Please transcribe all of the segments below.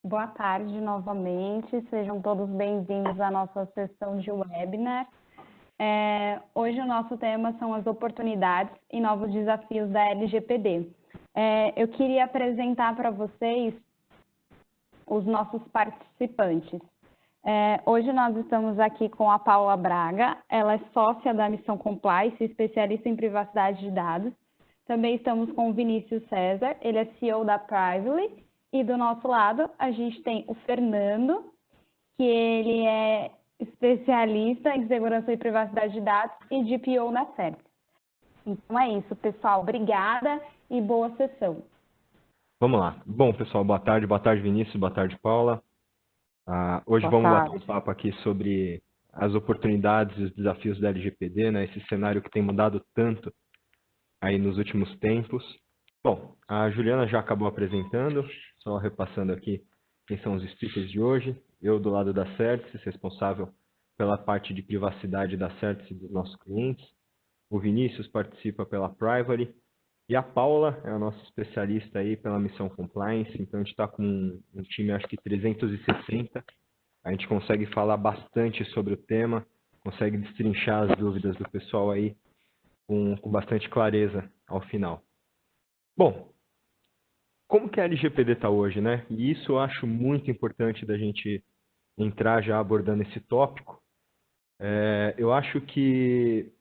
Boa tarde novamente, sejam todos bem-vindos à nossa sessão de webinar. Hoje o nosso tema são as oportunidades e novos desafios da LGPD. Eu queria apresentar para vocês os nossos participantes. Hoje nós estamos aqui com a Paula Braga, ela é sócia da Missão Compliance, especialista em privacidade de dados. Também estamos com o Vinícius César, ele é CEO da Prively. E do nosso lado, a gente tem o Fernando, que ele é especialista em segurança e privacidade de dados e DPO na CERT. Então é isso, pessoal. Obrigada e boa sessão. Vamos lá. Bom, pessoal, boa tarde Vinícius, boa tarde, Paula. Hoje vamos bater um papo aqui sobre as oportunidades e os desafios da LGPD, né? Esse cenário que tem mudado tanto aí nos últimos tempos. Bom, a Juliana já acabou apresentando, só repassando aqui quem são os speakers de hoje. Eu do lado da Certis, responsável pela parte de privacidade da Certis e dos nossos clientes. O Vinícius participa pela Prively. E a Paula é a nossa especialista aí pela Missão Compliance. Então a gente está com um time, acho que 360. A gente consegue falar bastante sobre o tema, consegue destrinchar as dúvidas do pessoal aí com bastante clareza ao final. Bom, como que a LGPD está hoje, né? E isso eu acho muito importante da gente entrar já abordando esse tópico. Eu acho que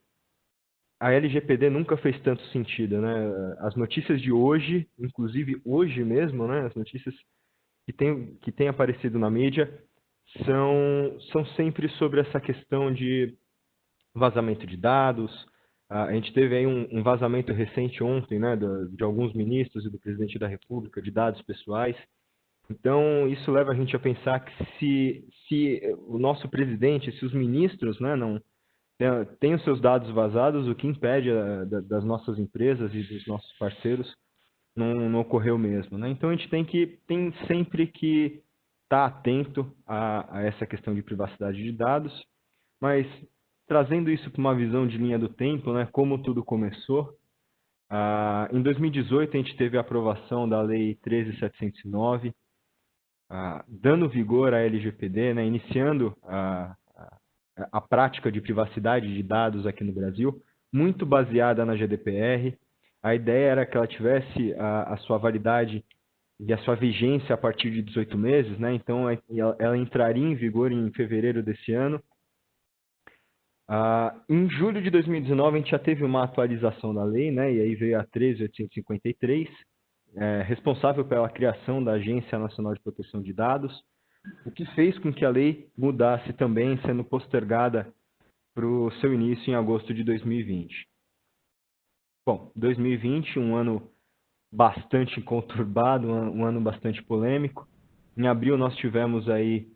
a LGPD nunca fez tanto sentido, né? As notícias de hoje, inclusive hoje mesmo, né? As notícias que têm aparecido na mídia são sempre sobre essa questão de vazamento de dados. A gente teve aí um vazamento recente ontem, né, de alguns ministros e do presidente da República de dados pessoais. Então, isso leva a gente a pensar que se o nosso presidente, se os ministros, né, não têm os seus dados vazados, o que impede das nossas empresas e dos nossos parceiros não ocorreu mesmo, né? Então, a gente tem sempre que estar atento a essa questão de privacidade de dados, mas trazendo isso para uma visão de linha do tempo, né, como tudo começou, em 2018 a gente teve a aprovação da Lei 13.709, dando vigor à LGPD, né, iniciando a prática de privacidade de dados aqui no Brasil, muito baseada na GDPR. A ideia era que ela tivesse a sua validade e a sua vigência a partir de 18 meses, né, então ela entraria em vigor em fevereiro desse ano. Em julho de 2019, a gente já teve uma atualização da lei, né? E aí veio a 13.853, responsável pela criação da Agência Nacional de Proteção de Dados, o que fez com que a lei mudasse também, sendo postergada para o seu início em agosto de 2020. Bom, 2020, um ano bastante conturbado, um ano bastante polêmico. Em abril, nós tivemos aí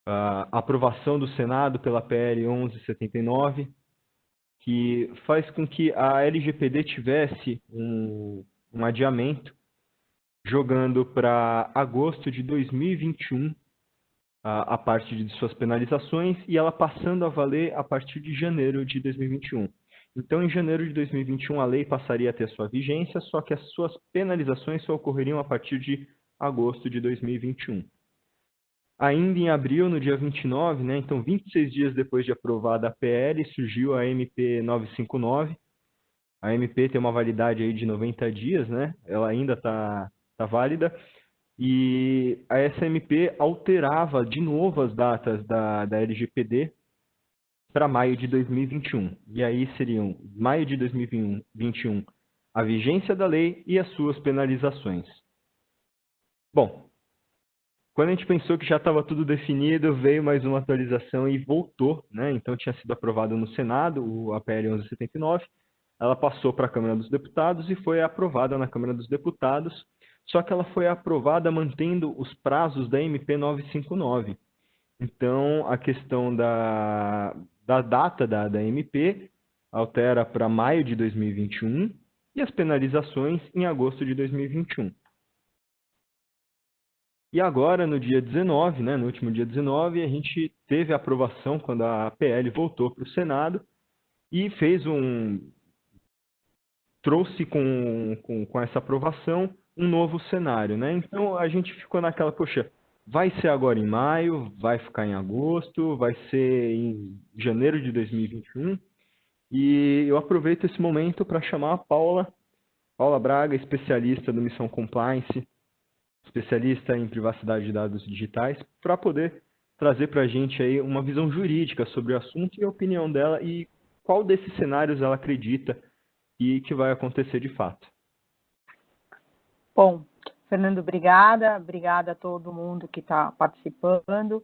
a aprovação do Senado pela PL 1179, que faz com que a LGPD tivesse um adiamento, jogando para agosto de 2021 a parte de suas penalizações e ela passando a valer a partir de janeiro de 2021. Então, em janeiro de 2021, a lei passaria a ter sua vigência, só que as suas penalizações só ocorreriam a partir de agosto de 2021. Ainda em abril, no dia 29, né, então 26 dias depois de aprovada a PL, surgiu a MP 959. A MP tem uma validade aí de 90 dias, né? Ela ainda está válida. E essa MP alterava de novo as datas da LGPD para maio de 2021. E aí seriam maio de 2021 a vigência da lei e as suas penalizações. Bom, quando a gente pensou que já estava tudo definido, veio mais uma atualização e voltou, né? Então tinha sido aprovado no Senado, a PL 1179, ela passou para a Câmara dos Deputados e foi aprovada na Câmara dos Deputados, só que ela foi aprovada mantendo os prazos da MP 959. Então, a questão da data da MP altera para maio de 2021 e as penalizações em agosto de 2021. E agora, no dia 19, né, no último dia 19, a gente teve a aprovação quando a PL voltou para o Senado e trouxe com essa aprovação um novo cenário, né? Então a gente ficou naquela, poxa, vai ser agora em maio, vai ficar em agosto, vai ser em janeiro de 2021. E eu aproveito esse momento para chamar a Paula Braga, especialista do Missão Compliance, especialista em privacidade de dados digitais, para poder trazer para a gente aí uma visão jurídica sobre o assunto e a opinião dela e qual desses cenários ela acredita e que vai acontecer de fato. Bom, Fernando, obrigada a todo mundo que está participando.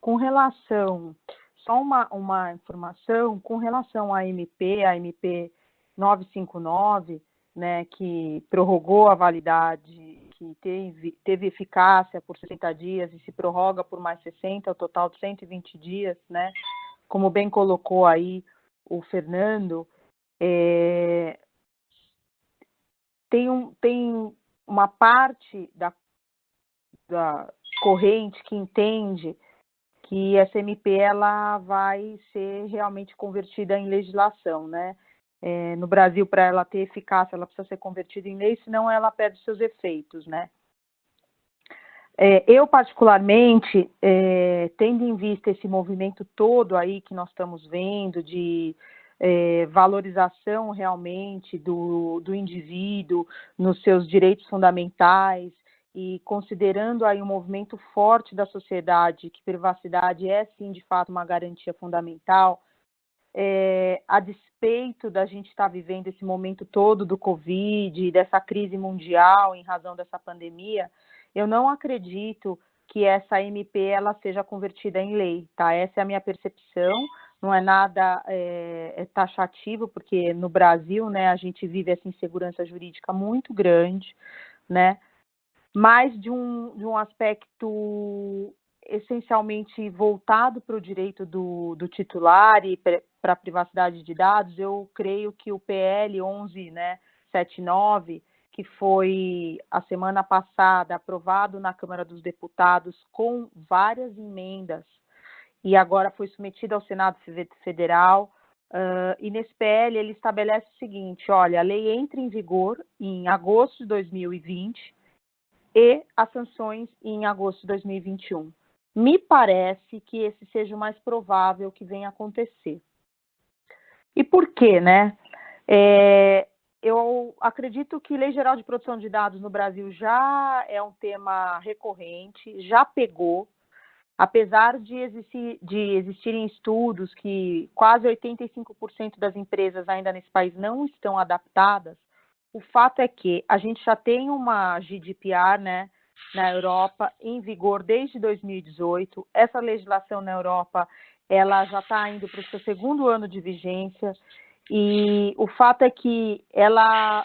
Com relação, só uma informação, com relação à MP, a MP 959, né, que prorrogou a validade, que teve eficácia por 60 dias e se prorroga por mais 60, o total de 120 dias, né, como bem colocou aí o Fernando, tem uma parte da corrente que entende que essa MP ela vai ser realmente convertida em legislação, né? No Brasil, para ela ter eficácia, ela precisa ser convertida em lei, senão ela perde seus efeitos, né? Eu, particularmente, tendo em vista esse movimento todo aí que nós estamos vendo de valorização realmente do indivíduo nos seus direitos fundamentais e considerando aí um movimento forte da sociedade que privacidade é, sim, de fato, uma garantia fundamental, a despeito da gente estar vivendo esse momento todo do Covid, dessa crise mundial em razão dessa pandemia, eu não acredito que essa MP ela seja convertida em lei, tá? Essa é a minha percepção, não é nada taxativo, porque no Brasil, né, a gente vive essa insegurança jurídica muito grande, né? Mas de um aspecto essencialmente voltado para o direito do titular e para a privacidade de dados, eu creio que o PL 1179, que foi a semana passada aprovado na Câmara dos Deputados com várias emendas e agora foi submetido ao Senado Federal, e nesse PL ele estabelece o seguinte, olha, a lei entra em vigor em agosto de 2020 e as sanções em agosto de 2021. Me parece que esse seja o mais provável que venha acontecer. E por quê, né? Eu acredito que Lei Geral de Proteção de Dados no Brasil já é um tema recorrente, já pegou, apesar de existirem estudos que quase 85% das empresas ainda nesse país não estão adaptadas. O fato é que a gente já tem uma GDPR, né, na Europa em vigor desde 2018. Essa legislação na Europa ela já está indo para o seu segundo ano de vigência e o fato é que ela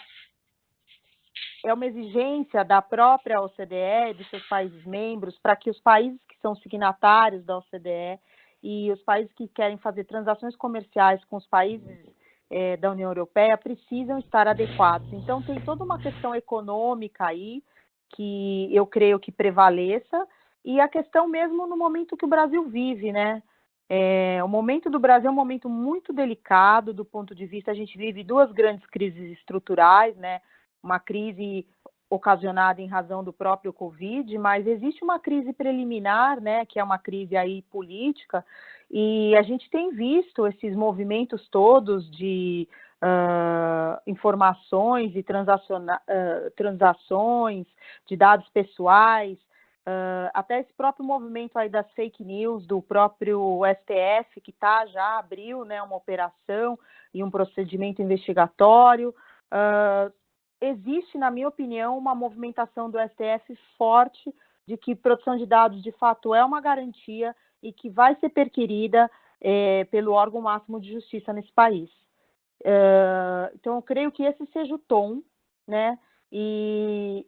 é uma exigência da própria OCDE, dos seus países membros, para que os países que são signatários da OCDE e os países que querem fazer transações comerciais com os países da União Europeia precisam estar adequados. Então, tem toda uma questão econômica aí que eu creio que prevaleça e a questão mesmo no momento que o Brasil vive, né? O momento do Brasil é um momento muito delicado do ponto de vista, a gente vive duas grandes crises estruturais, né? Uma crise ocasionada em razão do próprio Covid, mas existe uma crise preliminar, né, que é uma crise aí política, e a gente tem visto esses movimentos todos de informações e transações de dados pessoais, até esse próprio movimento aí das fake news do próprio STF, que já abriu, né, uma operação e um procedimento investigatório. Existe, na minha opinião, uma movimentação do STF forte de que proteção de dados, de fato, é uma garantia e que vai ser perquirida pelo órgão máximo de justiça nesse país. Então, eu creio que esse seja o tom, né? E,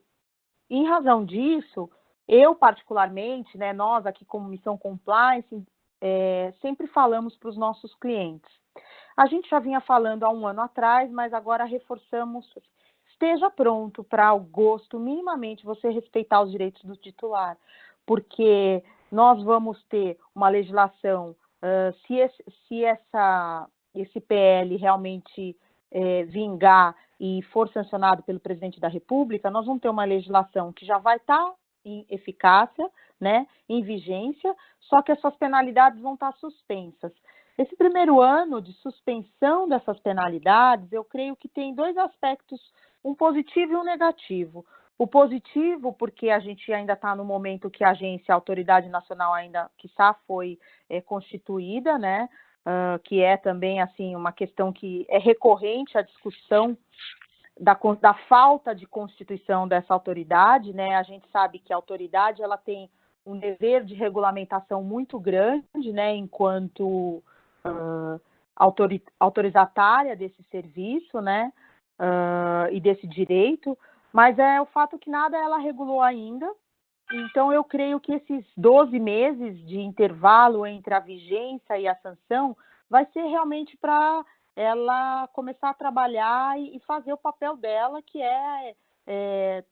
em razão disso, eu, particularmente, né, nós aqui como Missão Compliance, sempre falamos para os nossos clientes. A gente já vinha falando há um ano atrás, mas agora reforçamos, esteja pronto para agosto, minimamente, você respeitar os direitos do titular, porque nós vamos ter uma legislação, se esse PL realmente vingar e for sancionado pelo presidente da República, nós vamos ter uma legislação que já vai estar em eficácia, né, em vigência, só que essas penalidades vão estar suspensas. Esse primeiro ano de suspensão dessas penalidades, eu creio que tem dois aspectos, um positivo e um negativo. O positivo, porque a gente ainda está no momento que a agência, a Autoridade Nacional ainda, quiçá, foi constituída, né? Que é também assim uma questão que é recorrente à discussão da falta de constituição dessa autoridade, né? A gente sabe que a autoridade ela tem um dever de regulamentação muito grande, né? Enquanto autorizatária desse serviço, né? E desse direito, mas é o fato que nada ela regulou ainda. Então, eu creio que esses 12 meses de intervalo entre a vigência e a sanção vai ser realmente para ela começar a trabalhar e fazer o papel dela, que é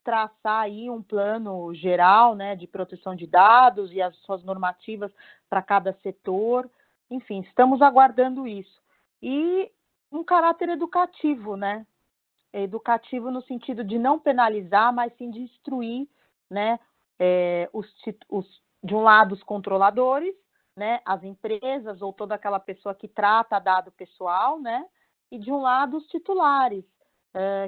traçar aí um plano geral, né, de proteção de dados e as suas normativas para cada setor. Enfim, estamos aguardando isso. E um caráter educativo, né? Educativo no sentido de não penalizar, mas sim de instruir, né, de um lado os controladores, né, as empresas ou toda aquela pessoa que trata dado pessoal, né, e de um lado os titulares,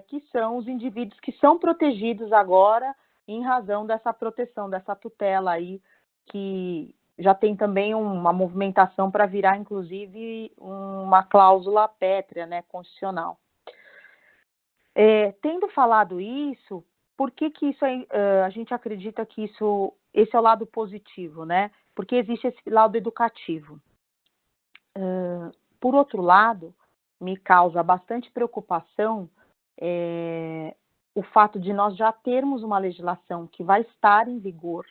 que são os indivíduos que são protegidos agora em razão dessa proteção, dessa tutela aí, que já tem também uma movimentação para virar, inclusive, uma cláusula pétrea, né, constitucional. Tendo falado isso, por que isso a gente acredita que esse é o lado positivo, né? Porque existe esse lado educativo. Por outro lado, me causa bastante preocupação o fato de nós já termos uma legislação que vai estar em vigor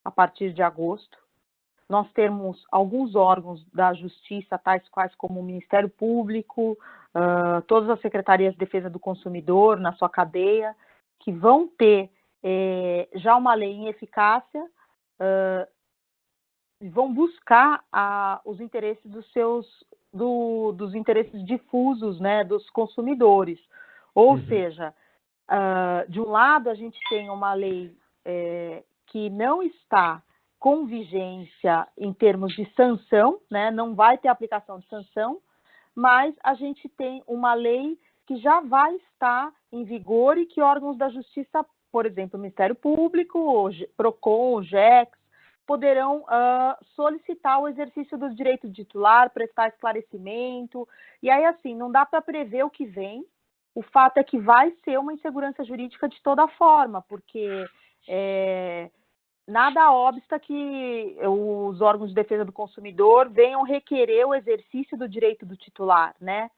a partir de agosto. Nós temos alguns órgãos da Justiça, tais quais como o Ministério Público, todas as secretarias de defesa do consumidor na sua cadeia, que vão ter já uma lei em eficácia, vão buscar os interesses dos interesses difusos, né, dos consumidores. Ou seja, de um lado a gente tem uma lei que não está com vigência em termos de sanção, né, não vai ter aplicação de sanção, mas a gente tem uma lei que já vai estar em vigor e que órgãos da Justiça, por exemplo, o Ministério Público, o PROCON, o GEX, poderão solicitar o exercício dos direitos de titular, prestar esclarecimento, e aí, assim, não dá para prever o que vem. O fato é que vai ser uma insegurança jurídica de toda forma, porque nada obsta que os órgãos de defesa do consumidor venham requerer o exercício do direito do titular, né?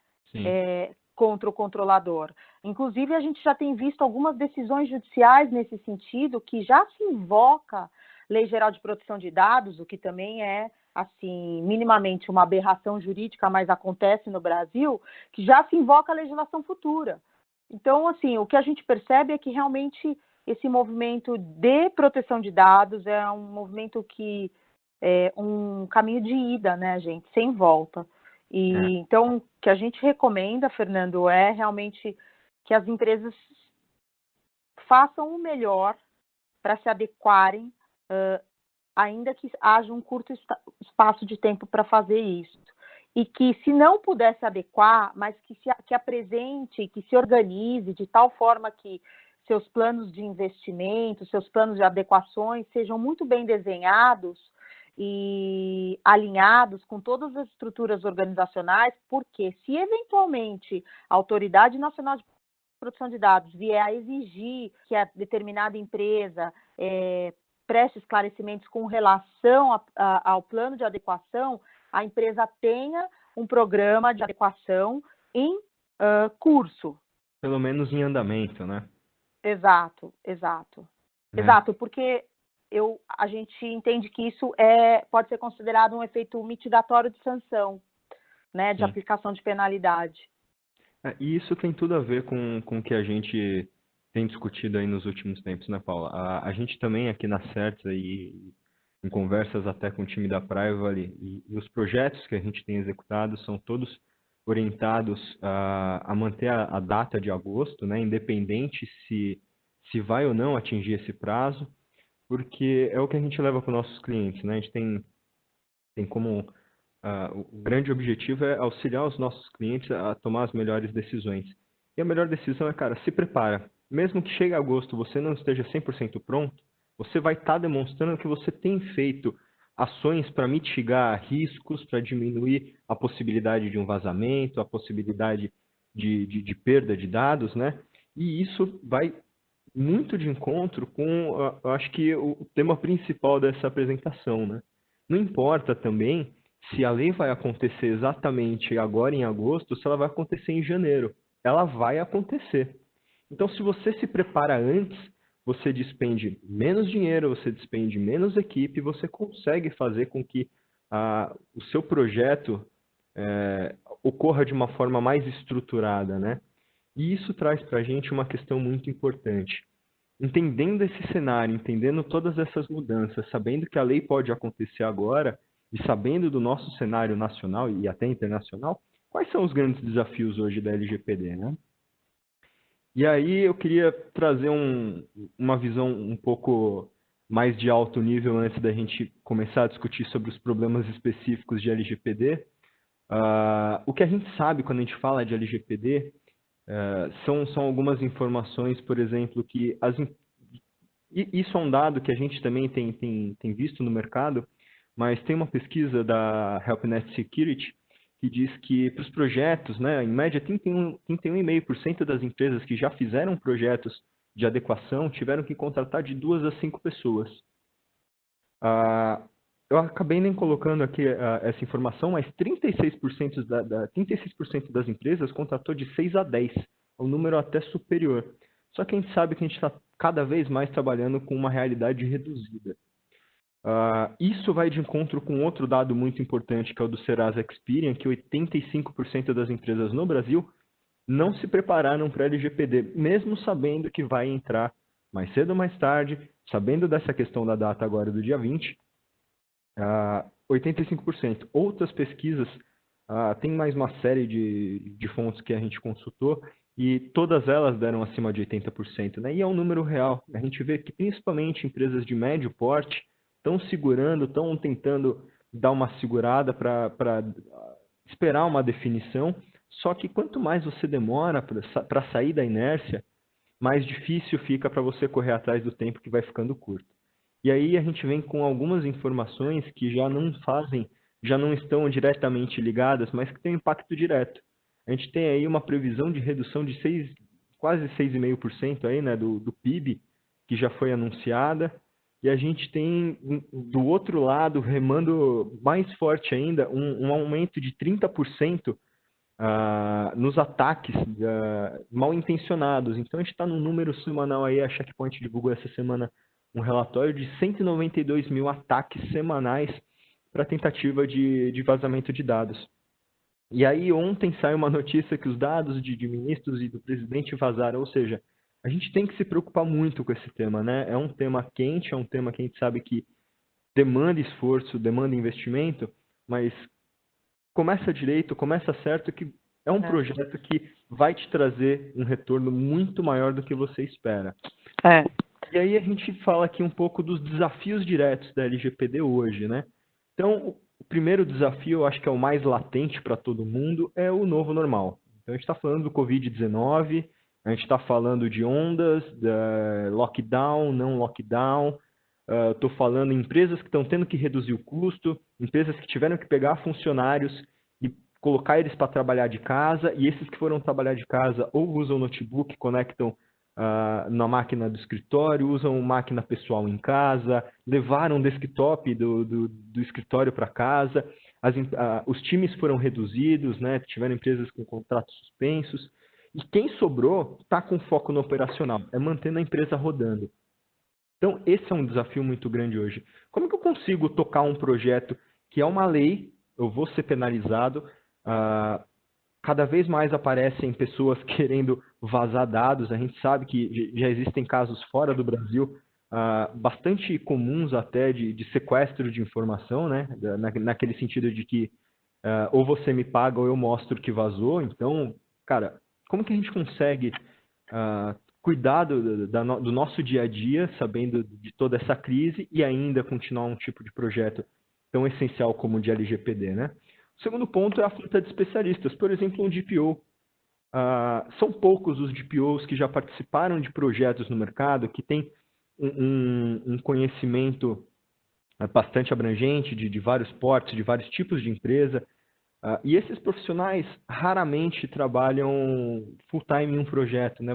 Contra o controlador. Inclusive, a gente já tem visto algumas decisões judiciais nesse sentido, que já se invoca Lei Geral de Proteção de Dados, o que também é, assim, minimamente uma aberração jurídica, mas acontece no Brasil, que já se invoca a legislação futura. Então, assim, o que a gente percebe é que realmente esse movimento de proteção de dados é um movimento que é um caminho de ida, né, gente, sem volta. Então, o que a gente recomenda, Fernando, é realmente que as empresas façam o melhor para se adequarem, ainda que haja um curto espaço de tempo para fazer isso. E que, se não puder se adequar, mas que apresente, que se organize de tal forma que seus planos de investimento, seus planos de adequações sejam muito bem desenhados e alinhados com todas as estruturas organizacionais, porque se eventualmente a Autoridade Nacional de Proteção de Dados vier a exigir que a determinada empresa preste esclarecimentos com relação ao plano de adequação, a empresa tenha um programa de adequação em curso. Pelo menos em andamento, né? Exato, porque a gente entende que isso pode ser considerado um efeito mitigatório de sanção, né, de aplicação de penalidade. E isso tem tudo a ver com o que a gente tem discutido aí nos últimos tempos, né, Paula? A gente também aqui na Certeza e em conversas até com o time da Privale e os projetos que a gente tem executado são todos orientados a manter a data de agosto, né, independente se vai ou não atingir esse prazo, porque é o que a gente leva para os nossos clientes, né? A gente tem como o grande objetivo é auxiliar os nossos clientes a tomar as melhores decisões. E a melhor decisão é, cara, se prepara. Mesmo que chegue agosto você não esteja 100% pronto, você vai estar demonstrando que você tem feito ações para mitigar riscos, para diminuir a possibilidade de um vazamento, a possibilidade de perda de dados, né? E isso vai muito de encontro com, eu acho que o tema principal dessa apresentação, né? Não importa também se a lei vai acontecer exatamente agora em agosto, se ela vai acontecer em janeiro. Ela vai acontecer. Então, se você se prepara antes, você despende menos dinheiro, você despende menos equipe, você consegue fazer com que o seu projeto ocorra de uma forma mais estruturada, né? E isso traz para a gente uma questão muito importante. Entendendo esse cenário, entendendo todas essas mudanças, sabendo que a lei pode acontecer agora e sabendo do nosso cenário nacional e até internacional, quais são os grandes desafios hoje da LGPD, né? E aí eu queria trazer uma visão um pouco mais de alto nível antes da gente começar a discutir sobre os problemas específicos de LGPD. O que a gente sabe quando a gente fala de LGPD são algumas informações, por exemplo, que isso é um dado que a gente também tem visto no mercado, mas tem uma pesquisa da HelpNet Security que diz que para os projetos, né, em média, 31,5% das empresas que já fizeram projetos de adequação tiveram que contratar de 2 a 5 pessoas. Eu acabei nem colocando aqui essa informação, mas 36% 36% das empresas contratou de 6 a 10, um número até superior. Só que a gente sabe que a gente está cada vez mais trabalhando com uma realidade reduzida. Isso vai de encontro com outro dado muito importante, que é o do Serasa Experian, que 85% das empresas no Brasil não se prepararam para a LGPD, mesmo sabendo que vai entrar mais cedo ou mais tarde, sabendo dessa questão da data agora do dia 20, 85%. Outras pesquisas, tem mais uma série de fontes que a gente consultou, e todas elas deram acima de 80%, né? E é um número real. A gente vê que principalmente empresas de médio porte estão segurando, estão tentando dar uma segurada para esperar uma definição, só que quanto mais você demora para sair da inércia, mais difícil fica para você correr atrás do tempo que vai ficando curto. E aí a gente vem com algumas informações que já não estão diretamente ligadas, mas que têm impacto direto. A gente tem aí uma previsão de redução de quase 6,5% aí, né, do PIB, que já foi anunciada. E a gente tem, do outro lado, remando mais forte ainda, um aumento de 30% nos ataques mal intencionados. Então, a gente está num número semanal aí, a Checkpoint divulgou essa semana um relatório de 192 mil ataques semanais para tentativa de vazamento de dados. E aí, ontem saiu uma notícia que os dados de ministros e do presidente vazaram, ou seja, a gente tem que se preocupar muito com esse tema, né? É um tema quente, é um tema que a gente sabe que demanda esforço, demanda investimento, mas começa direito, começa certo, que é um projeto que vai te trazer um retorno muito maior do que você espera. E aí a gente fala aqui um pouco dos desafios diretos da LGPD hoje, né? Então, o primeiro desafio, eu acho que é o mais latente para todo mundo, é o novo normal. Então, a gente está falando do Covid-19, a gente está falando de ondas, lockdown, não lockdown. Estou falando em empresas que estão tendo que reduzir o custo, empresas que tiveram que pegar funcionários e colocar eles para trabalhar de casa, e esses que foram trabalhar de casa ou usam notebook, conectam na máquina do escritório, usam máquina pessoal em casa, levaram o desktop do escritório para casa, os times foram reduzidos, né? Tiveram empresas com contratos suspensos, e quem sobrou está com foco no operacional, é mantendo a empresa rodando. Então, esse é um desafio muito grande hoje. Como que eu consigo tocar um projeto que é uma lei, eu vou ser penalizado, cada vez mais aparecem pessoas querendo vazar dados. A gente sabe que já existem casos fora do Brasil, bastante comuns até de sequestro de informação, né? Naquele sentido de que ou você me paga ou eu mostro que vazou. Então, cara, como que a gente consegue cuidar do nosso dia a dia, sabendo de toda essa crise e ainda continuar um tipo de projeto tão essencial como o de LGPD, né? O segundo ponto é a falta de especialistas. Por exemplo, um DPO. São poucos os DPOs que já participaram de projetos no mercado, que têm um conhecimento bastante abrangente de vários portes, de vários tipos de empresa. E esses profissionais raramente trabalham full-time em um projeto, né?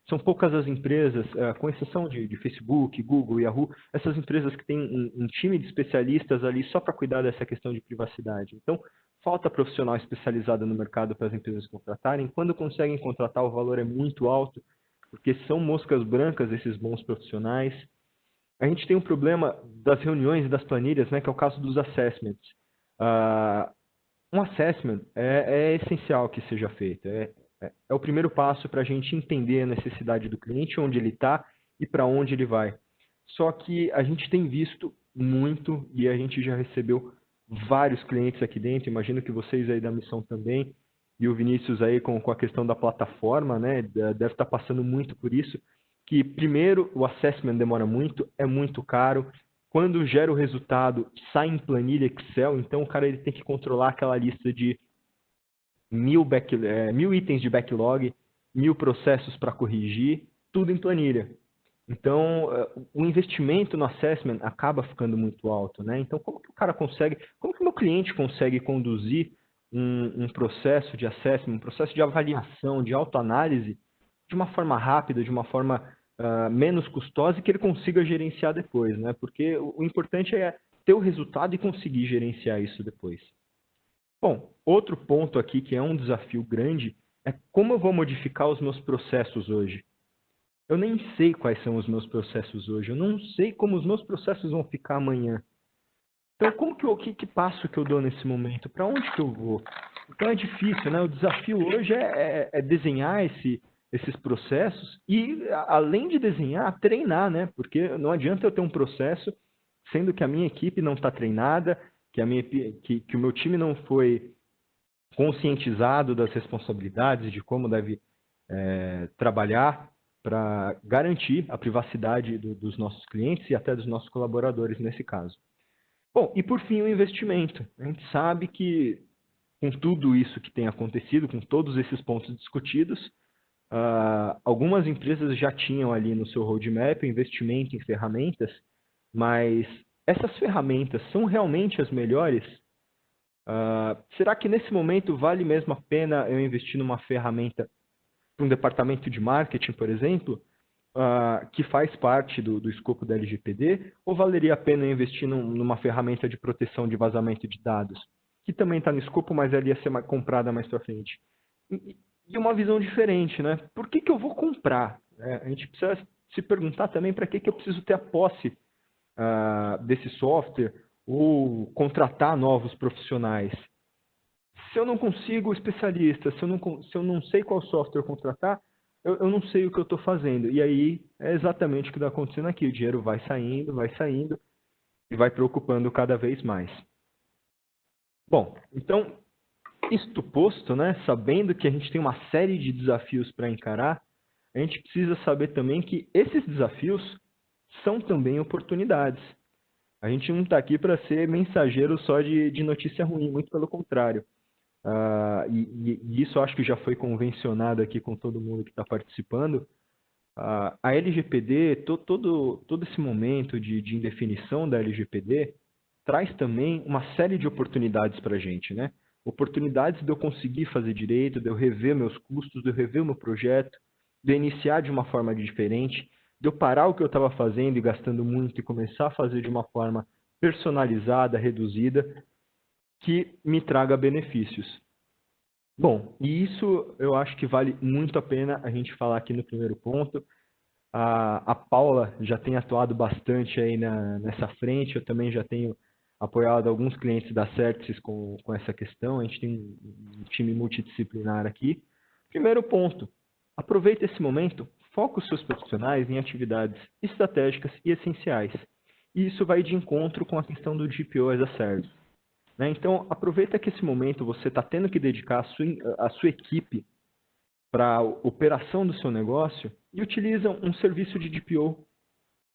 São poucas as empresas, com exceção de Facebook, Google, Yahoo, essas empresas que têm um time de especialistas ali só para cuidar dessa questão de privacidade. Então, falta profissional especializado no mercado para as empresas contratarem. Quando conseguem contratar, o valor é muito alto, porque são moscas brancas esses bons profissionais. A gente tem um problema das reuniões e das planilhas, né, que é o caso dos assessments. Um assessment é essencial que seja feito. É o primeiro passo para a gente entender a necessidade do cliente, onde ele está e para onde ele vai. Só que a gente tem visto muito, e a gente já recebeu vários clientes aqui dentro, imagino que vocês aí da missão também, e o Vinícius aí com a questão da plataforma, né, deve estar passando muito por isso, que primeiro o assessment demora muito, é muito caro. Quando gera o resultado, sai em planilha Excel, então o cara ele tem que controlar aquela lista de 1000 itens de backlog, 1000 processos para corrigir, tudo em planilha. Então, o investimento no assessment acaba ficando muito alto, né? Então, como que o cara consegue, como que o meu cliente consegue conduzir um processo de assessment, um processo de avaliação, de autoanálise, de uma forma rápida, de uma forma menos custosa e que ele consiga gerenciar depois, né? Porque o importante é ter o resultado e conseguir gerenciar isso depois. Bom, outro ponto aqui que é um desafio grande é como eu vou modificar os meus processos hoje. Eu nem sei quais são os meus processos hoje, eu não sei como os meus processos vão ficar amanhã. Então, que passo que eu dou nesse momento? Para onde que eu vou? Então é difícil, né? O desafio hoje é desenhar esses processos e, além de desenhar, treinar, né? Porque não adianta eu ter um processo, sendo que a minha equipe não está treinada, que o meu time não foi conscientizado das responsabilidades, de como deve trabalhar para garantir a privacidade dos nossos clientes e até dos nossos colaboradores nesse caso. Bom, e por fim o investimento. A gente sabe que com tudo isso que tem acontecido, com todos esses pontos discutidos, algumas empresas já tinham ali no seu roadmap o investimento em ferramentas, mas essas ferramentas são realmente as melhores? Será que nesse momento vale mesmo a pena eu investir numa ferramenta para um departamento de marketing, por exemplo, que faz parte do escopo da LGPD, ou valeria a pena investir numa ferramenta de proteção de vazamento de dados, que também está no escopo, mas ela ia ser comprada mais para frente? E uma visão diferente, né? Por que eu vou comprar? A gente precisa se perguntar também para que eu preciso ter a posse desse software ou contratar novos profissionais. Se eu não consigo especialista, se eu não sei qual software contratar, eu não sei o que eu estou fazendo. E aí é exatamente o que está acontecendo aqui. O dinheiro vai saindo e vai preocupando cada vez mais. Bom, então, isto posto, né, sabendo que a gente tem uma série de desafios para encarar, a gente precisa saber também que esses desafios são também oportunidades. A gente não está aqui para ser mensageiro só de notícia ruim, muito pelo contrário. E isso eu acho que já foi convencionado aqui com todo mundo que está participando. A LGPD, todo esse momento de indefinição da LGPD, traz também uma série de oportunidades para a gente, né? Oportunidades de eu conseguir fazer direito, de eu rever meus custos, de eu rever o meu projeto, de eu iniciar de uma forma diferente, de eu parar o que eu estava fazendo e gastando muito e começar a fazer de uma forma personalizada, reduzida, que me traga benefícios. Bom, e isso eu acho que vale muito a pena a gente falar aqui no primeiro ponto. A Paula já tem atuado bastante aí nessa frente, eu também já tenho apoiado alguns clientes da Certis com essa questão. A gente tem um time multidisciplinar aqui. Primeiro ponto, aproveita esse momento, foca os seus profissionais em atividades estratégicas e essenciais. E isso vai de encontro com a questão do GPO as a Service. Né? Então, aproveita que esse momento você está tendo que dedicar a sua equipe para a operação do seu negócio e utiliza um serviço de GPO.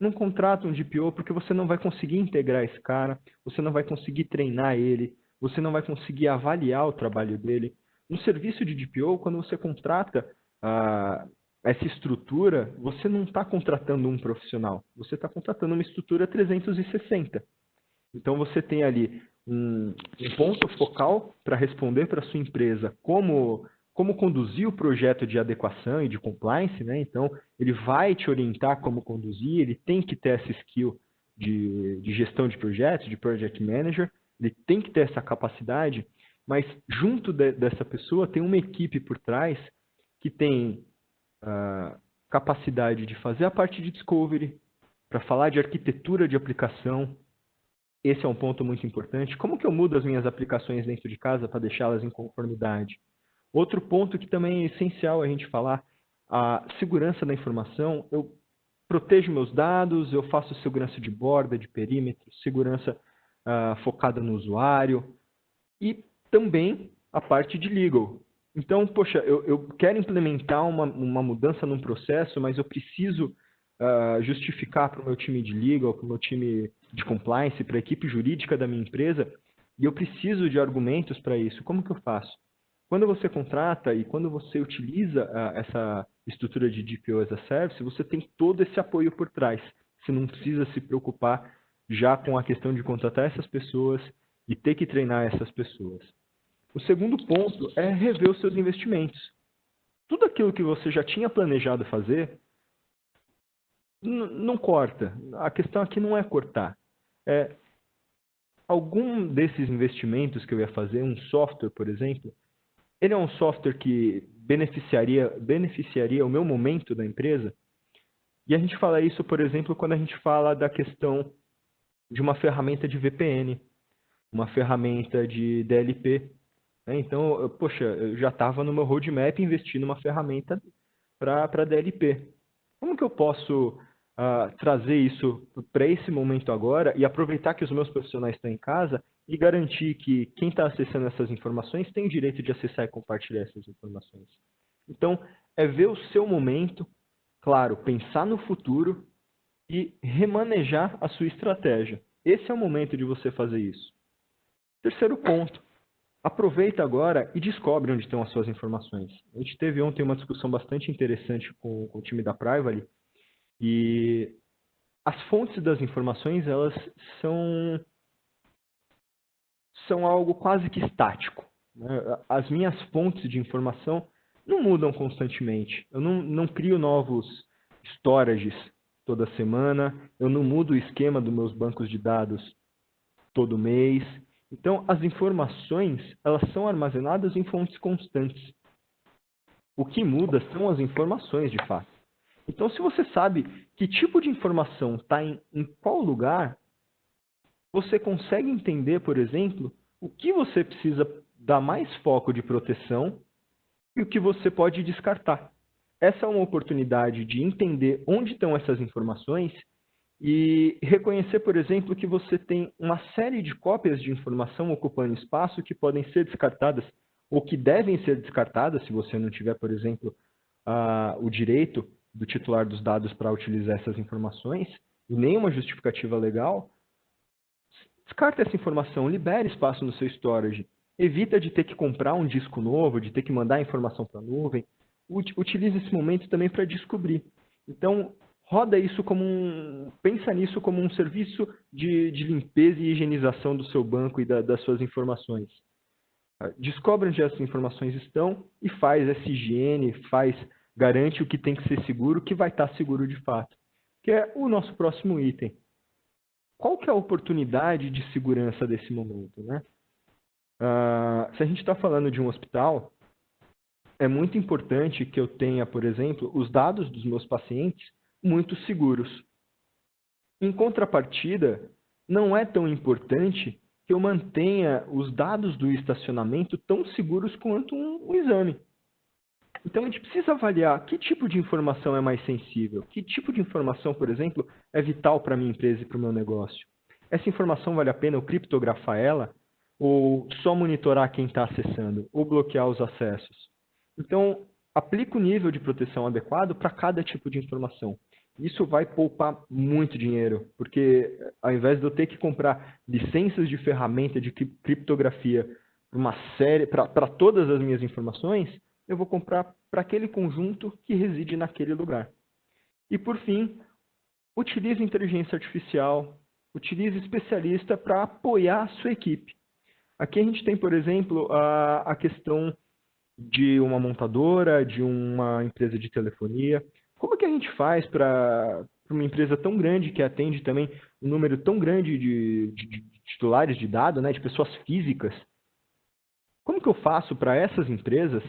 Não contrata um GPO porque você não vai conseguir integrar esse cara, você não vai conseguir treinar ele, você não vai conseguir avaliar o trabalho dele. No serviço de GPO, quando você contrata essa estrutura, você não está contratando um profissional, você está contratando uma estrutura 360. Então você tem ali um ponto focal para responder para a sua empresa como conduzir o projeto de adequação e de compliance, né? Então ele vai te orientar como conduzir, ele tem que ter essa skill de gestão de projetos, de project manager, ele tem que ter essa capacidade, mas junto dessa pessoa tem uma equipe por trás que tem capacidade de fazer a parte de discovery, para falar de arquitetura de aplicação. Esse é um ponto muito importante. Como que eu mudo as minhas aplicações dentro de casa para deixá-las em conformidade? Outro ponto que também é essencial a gente falar, a segurança da informação. Eu protejo meus dados, eu faço segurança de borda, de perímetro, segurança focada no usuário e também a parte de legal. Então, poxa, eu quero implementar uma mudança num processo, mas eu preciso justificar para o meu time de legal, para o meu time de compliance, para a equipe jurídica da minha empresa, e eu preciso de argumentos para isso. Como que eu faço? Quando você contrata e quando você utiliza essa estrutura de GPO as a Service, você tem todo esse apoio por trás. Você não precisa se preocupar já com a questão de contratar essas pessoas e ter que treinar essas pessoas. O segundo ponto é rever os seus investimentos. Tudo aquilo que você já tinha planejado fazer, não corta. A questão aqui não é cortar. Algum desses investimentos que eu ia fazer, um software, por exemplo, ele é um software que beneficiaria o meu momento da empresa? E a gente fala isso, por exemplo, quando a gente fala da questão de uma ferramenta de VPN, uma ferramenta de DLP. Então, eu já estava no meu roadmap investindo numa ferramenta para DLP. Como que eu posso trazer isso para esse momento agora e aproveitar que os meus profissionais estão em casa e garantir que quem está acessando essas informações tem o direito de acessar e compartilhar essas informações? Então, é ver o seu momento, claro, pensar no futuro e remanejar a sua estratégia. Esse é o momento de você fazer isso. Terceiro ponto. Aproveita agora e descobre onde estão as suas informações. A gente teve ontem uma discussão bastante interessante com o time da Privali e as fontes das informações, elas são algo quase que estático. Né? As minhas fontes de informação não mudam constantemente. Eu não crio novos storages toda semana, eu não mudo o esquema dos meus bancos de dados todo mês. Então, as informações, elas são armazenadas em fontes constantes. O que muda são as informações, de fato. Então, se você sabe que tipo de informação está em qual lugar, você consegue entender, por exemplo, o que você precisa dar mais foco de proteção e o que você pode descartar. Essa é uma oportunidade de entender onde estão essas informações e reconhecer, por exemplo, que você tem uma série de cópias de informação ocupando espaço que podem ser descartadas ou que devem ser descartadas se você não tiver, por exemplo, o direito do titular dos dados para utilizar essas informações e nenhuma justificativa legal. Descarta essa informação, libere espaço no seu storage, evita de ter que comprar um disco novo, de ter que mandar a informação para a nuvem. Utilize esse momento também para descobrir. Então, roda isso pensa nisso como um serviço de limpeza e higienização do seu banco e das suas informações. Descobre onde essas informações estão e faz essa higiene, garante o que tem que ser seguro, que vai estar seguro de fato. Que é o nosso próximo item. Qual que é a oportunidade de segurança desse momento, né? Se a gente está falando de um hospital, é muito importante que eu tenha, por exemplo, os dados dos meus pacientes muito seguros. Em contrapartida, não é tão importante que eu mantenha os dados do estacionamento tão seguros quanto um exame. Então, a gente precisa avaliar que tipo de informação é mais sensível, que tipo de informação, por exemplo, é vital para a minha empresa e para o meu negócio. Essa informação vale a pena eu criptografar ela ou só monitorar quem está acessando ou bloquear os acessos? Então, aplica o nível de proteção adequado para cada tipo de informação. Isso vai poupar muito dinheiro, porque ao invés de eu ter que comprar licenças de ferramenta de criptografia para todas as minhas informações, eu vou comprar para aquele conjunto que reside naquele lugar. E, por fim, utilize inteligência artificial, utilize especialista para apoiar a sua equipe. Aqui a gente tem, por exemplo, a questão de uma montadora, de uma empresa de telefonia. Como é que a gente faz para uma empresa tão grande que atende também um número tão grande de titulares de dados, né, de pessoas físicas? Como que eu faço para essas empresas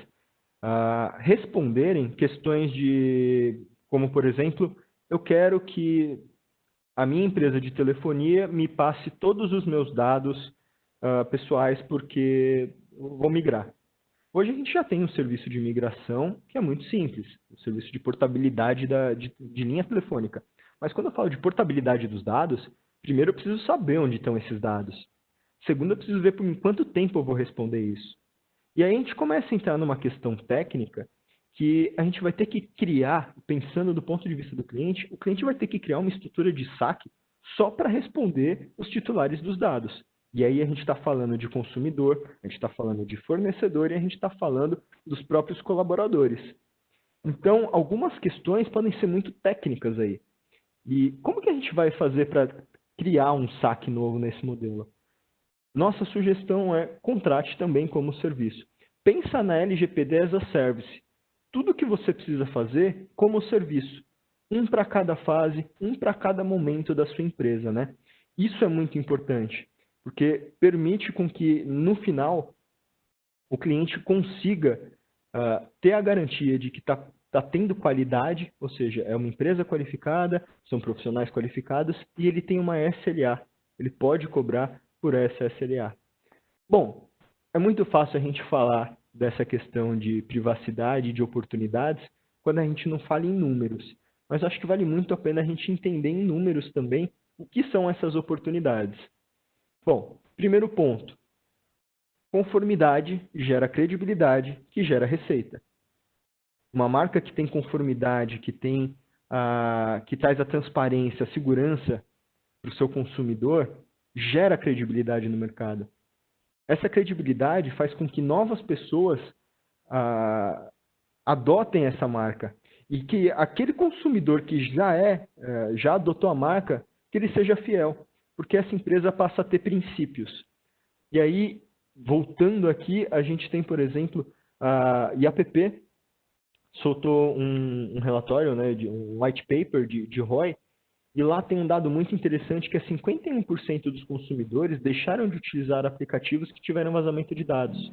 responderem questões como, por exemplo, eu quero que a minha empresa de telefonia me passe todos os meus dados pessoais porque vou migrar. Hoje a gente já tem um serviço de migração que é muito simples, o serviço de portabilidade de linha telefônica. Mas quando eu falo de portabilidade dos dados, primeiro eu preciso saber onde estão esses dados. Segundo, eu preciso ver por quanto tempo eu vou responder isso. E aí a gente começa a entrar numa questão técnica que a gente vai ter que criar, pensando do ponto de vista do cliente, o cliente vai ter que criar uma estrutura de saque só para responder os titulares dos dados. E aí a gente está falando de consumidor, a gente está falando de fornecedor e a gente está falando dos próprios colaboradores. Então, algumas questões podem ser muito técnicas aí. E como que a gente vai fazer para criar um saque novo nesse modelo? Nossa sugestão é contrate também como serviço. Pensa na LGPD as a Service. Tudo que você precisa fazer como serviço. Um para cada fase, um para cada momento da sua empresa, né? Isso é muito importante, porque permite com que, no final, o cliente consiga ter a garantia de que está tendo qualidade, ou seja, é uma empresa qualificada, são profissionais qualificados, e ele tem uma SLA. Ele pode cobrar por essa SLA. Bom, é muito fácil a gente falar dessa questão de privacidade, de oportunidades, quando a gente não fala em números. Mas acho que vale muito a pena a gente entender em números também o que são essas oportunidades. Bom, primeiro ponto. Conformidade gera credibilidade, que gera receita. Uma marca que tem conformidade, que traz a transparência, a segurança para o seu consumidor, gera credibilidade no mercado. Essa credibilidade faz com que novas pessoas adotem essa marca e que aquele consumidor que já adotou a marca, que ele seja fiel, porque essa empresa passa a ter princípios. E aí, voltando aqui, a gente tem, por exemplo, a IAPP soltou um relatório, né, um white paper de ROI, e lá tem um dado muito interessante que é 51% dos consumidores deixaram de utilizar aplicativos que tiveram vazamento de dados.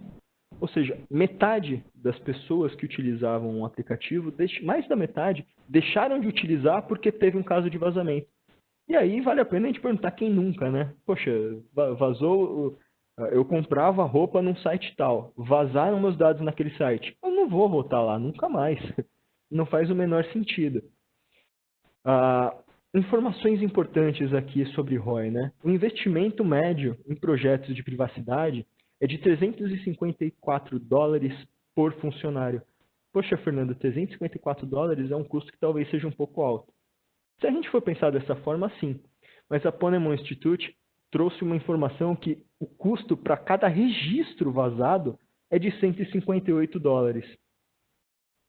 Ou seja, metade das pessoas que utilizavam um aplicativo, mais da metade, deixaram de utilizar porque teve um caso de vazamento. E aí vale a pena a gente perguntar quem nunca, né? Poxa, vazou, eu comprava roupa num site tal, vazaram meus dados naquele site. Eu não vou voltar lá, nunca mais. Não faz o menor sentido. Informações importantes aqui sobre ROI, né? O investimento médio em projetos de privacidade é de $354 por funcionário. Poxa, Fernando, $354 é um custo que talvez seja um pouco alto. Se a gente for pensar dessa forma, sim. Mas a Ponemon Institute trouxe uma informação que o custo para cada registro vazado é de $158.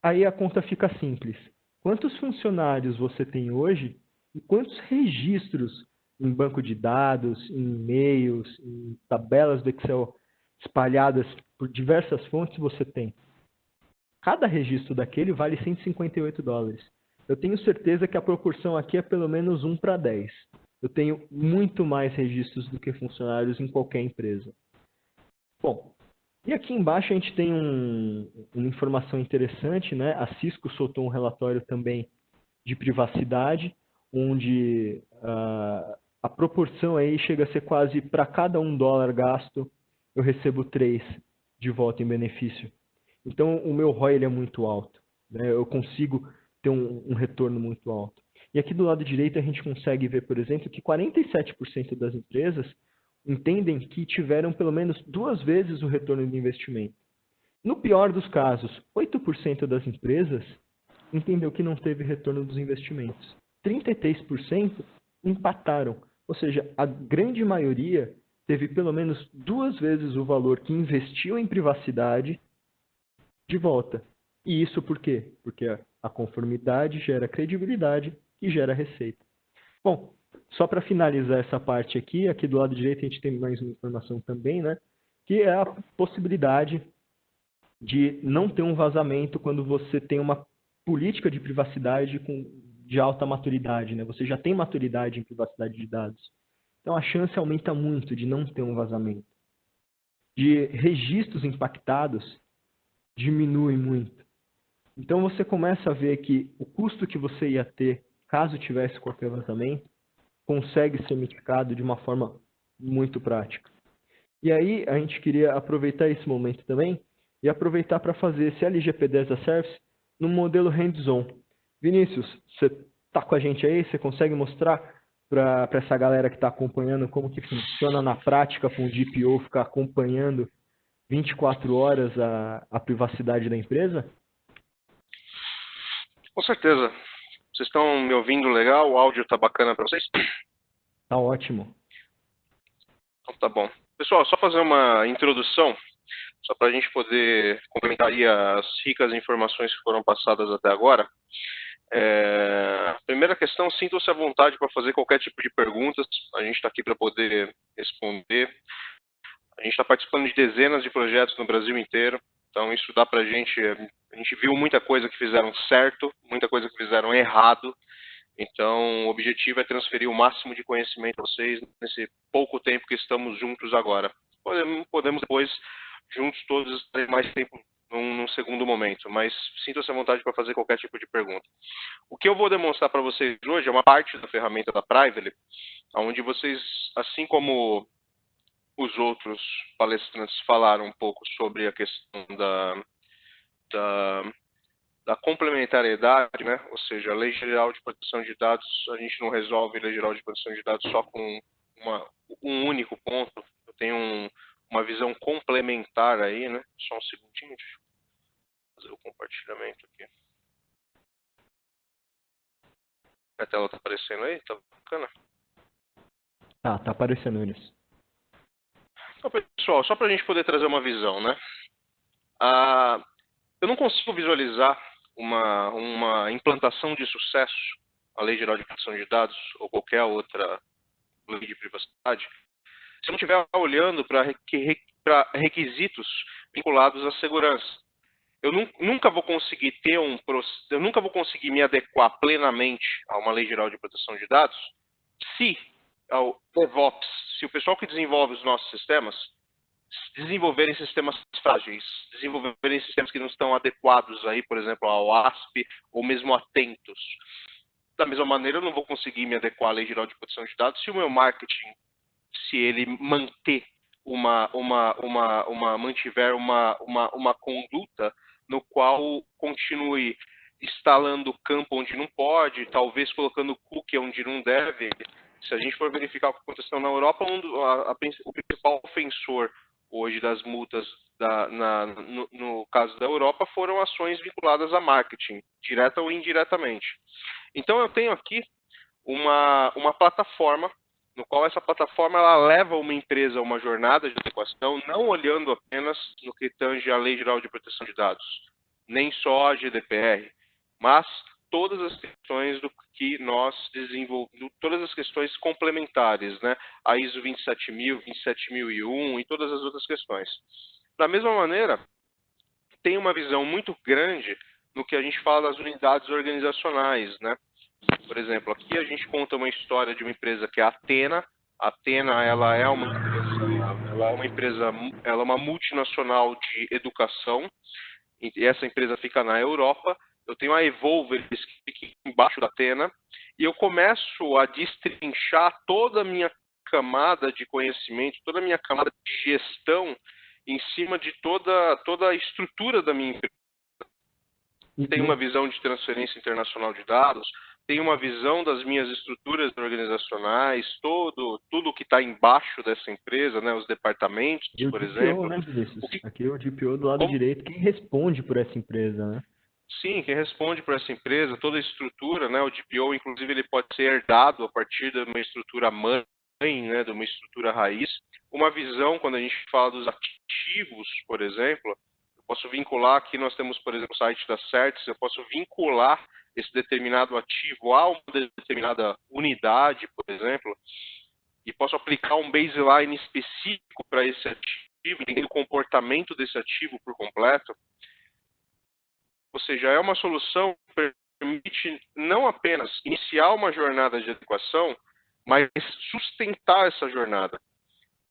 Aí a conta fica simples. Quantos funcionários você tem hoje e quantos registros em banco de dados, em e-mails, em tabelas do Excel espalhadas por diversas fontes você tem? Cada registro daquele vale $158. Eu tenho certeza que a proporção aqui é pelo menos 1 para 10. Eu tenho muito mais registros do que funcionários em qualquer empresa. Bom, e aqui embaixo a gente tem uma informação interessante, né? A Cisco soltou um relatório também de privacidade, onde proporção aí chega a ser quase para cada $1 gasto, eu recebo 3 de volta em benefício. Então, o meu ROI ele é muito alto, né? Eu consigo ter um retorno muito alto. E aqui do lado direito a gente consegue ver, por exemplo, que 47% das empresas entendem que tiveram pelo menos 2 vezes o retorno do investimento. No pior dos casos, 8% das empresas entendeu que não teve retorno dos investimentos. 33% empataram, ou seja, a grande maioria teve pelo menos 2 vezes o valor que investiu em privacidade de volta. E isso por quê? Porque a conformidade gera credibilidade e gera receita. Bom, só para finalizar essa parte aqui do lado direito a gente tem mais uma informação também, né? Que é a possibilidade de não ter um vazamento quando você tem uma política de privacidade de alta maturidade, né? Você já tem maturidade em privacidade de dados. Então a chance aumenta muito de não ter um vazamento. De registros impactados diminui muito. Então você começa a ver que o custo que você ia ter caso tivesse qualquer vazamento consegue ser mitigado de uma forma muito prática. E aí a gente queria aproveitar esse momento também e aproveitar para fazer esse LGPD as a Service no modelo hands-on. Vinícius, você está com a gente aí? Você consegue mostrar para essa galera que está acompanhando como que funciona na prática com o DPO ficar acompanhando 24 horas a privacidade da empresa? Com certeza. Vocês estão me ouvindo legal? O áudio está bacana para vocês? Tá ótimo. Então tá bom. Pessoal, só fazer uma introdução, só para a gente poder complementar aí as ricas informações que foram passadas até agora. Primeira questão, sintam-se à vontade para fazer qualquer tipo de perguntas. A gente está aqui para poder responder. A gente está participando de dezenas de projetos no Brasil inteiro. Então isso dá para a gente viu muita coisa que fizeram certo, muita coisa que fizeram errado. Então o objetivo é transferir o máximo de conhecimento a vocês nesse pouco tempo que estamos juntos agora. Podemos depois, juntos todos, ter mais tempo num segundo momento, mas sinta-se à vontade para fazer qualquer tipo de pergunta. O que eu vou demonstrar para vocês hoje é uma parte da ferramenta da Prively, onde vocês, assim como os outros palestrantes falaram um pouco sobre a questão da complementariedade, né? Ou seja, a Lei Geral de Proteção de Dados, a gente não resolve a Lei Geral de Proteção de Dados só com um único ponto. Eu tenho uma visão complementar aí, né? Só um segundinho, deixa eu fazer o compartilhamento aqui. A tela está aparecendo aí? Tá bacana? Tá aparecendo isso. Então, pessoal, só para a gente poder trazer uma visão, né? Eu não consigo visualizar uma implantação de sucesso, a Lei Geral de Proteção de Dados ou qualquer outra lei de privacidade, se eu não estiver olhando para requisitos vinculados à segurança. Eu nunca vou conseguir eu nunca vou conseguir me adequar plenamente a uma Lei Geral de Proteção de Dados se ao DevOps, se o pessoal que desenvolve os nossos sistemas desenvolverem sistemas frágeis, desenvolverem sistemas que não estão adequados aí, por exemplo, ao ASP ou mesmo atentos. Da mesma maneira, eu não vou conseguir me adequar à Lei Geral de Proteção de Dados se o meu marketing, se ele mantiver uma conduta no qual continue instalando campo onde não pode, talvez colocando cookie onde não deve. Se a gente for verificar o que aconteceu na Europa, o principal ofensor hoje das multas no caso da Europa foram ações vinculadas a marketing, direta ou indiretamente. Então eu tenho aqui uma plataforma, no qual essa plataforma ela leva uma empresa a uma jornada de adequação, não olhando apenas no que tange a Lei Geral de Proteção de Dados, nem só a GDPR, mas todas as questões do que nós desenvolvemos, todas as questões complementares, né? A ISO 27000, 27001 e todas as outras questões. Da mesma maneira, tem uma visão muito grande no que a gente fala das unidades organizacionais, né? Por exemplo, aqui a gente conta uma história de uma empresa que é a Atena. A Atena, ela é uma multinacional de educação, e essa empresa fica na Europa. Eu tenho a Evolver, que fica embaixo da Atena, e eu começo a destrinchar toda a minha camada de conhecimento, toda a minha camada de gestão em cima de toda a estrutura da minha empresa. Tem uma visão de transferência internacional de dados, tem uma visão das minhas estruturas organizacionais, tudo que está embaixo dessa empresa, né, os departamentos, e o por DPO, exemplo. Né, Vinícius? Aqui é o DPO do lado direito, quem responde por essa empresa, né? Sim, quem responde por essa empresa, toda a estrutura, né, o DPO, inclusive, ele pode ser herdado a partir de uma estrutura mãe, né, de uma estrutura raiz. Uma visão, quando a gente fala dos ativos, por exemplo, eu posso vincular, aqui nós temos, por exemplo, o site da Certis, eu posso vincular esse determinado ativo a uma determinada unidade, por exemplo, e posso aplicar um baseline específico para esse ativo, entender o comportamento desse ativo por completo. Ou seja, é uma solução que permite não apenas iniciar uma jornada de adequação, mas sustentar essa jornada.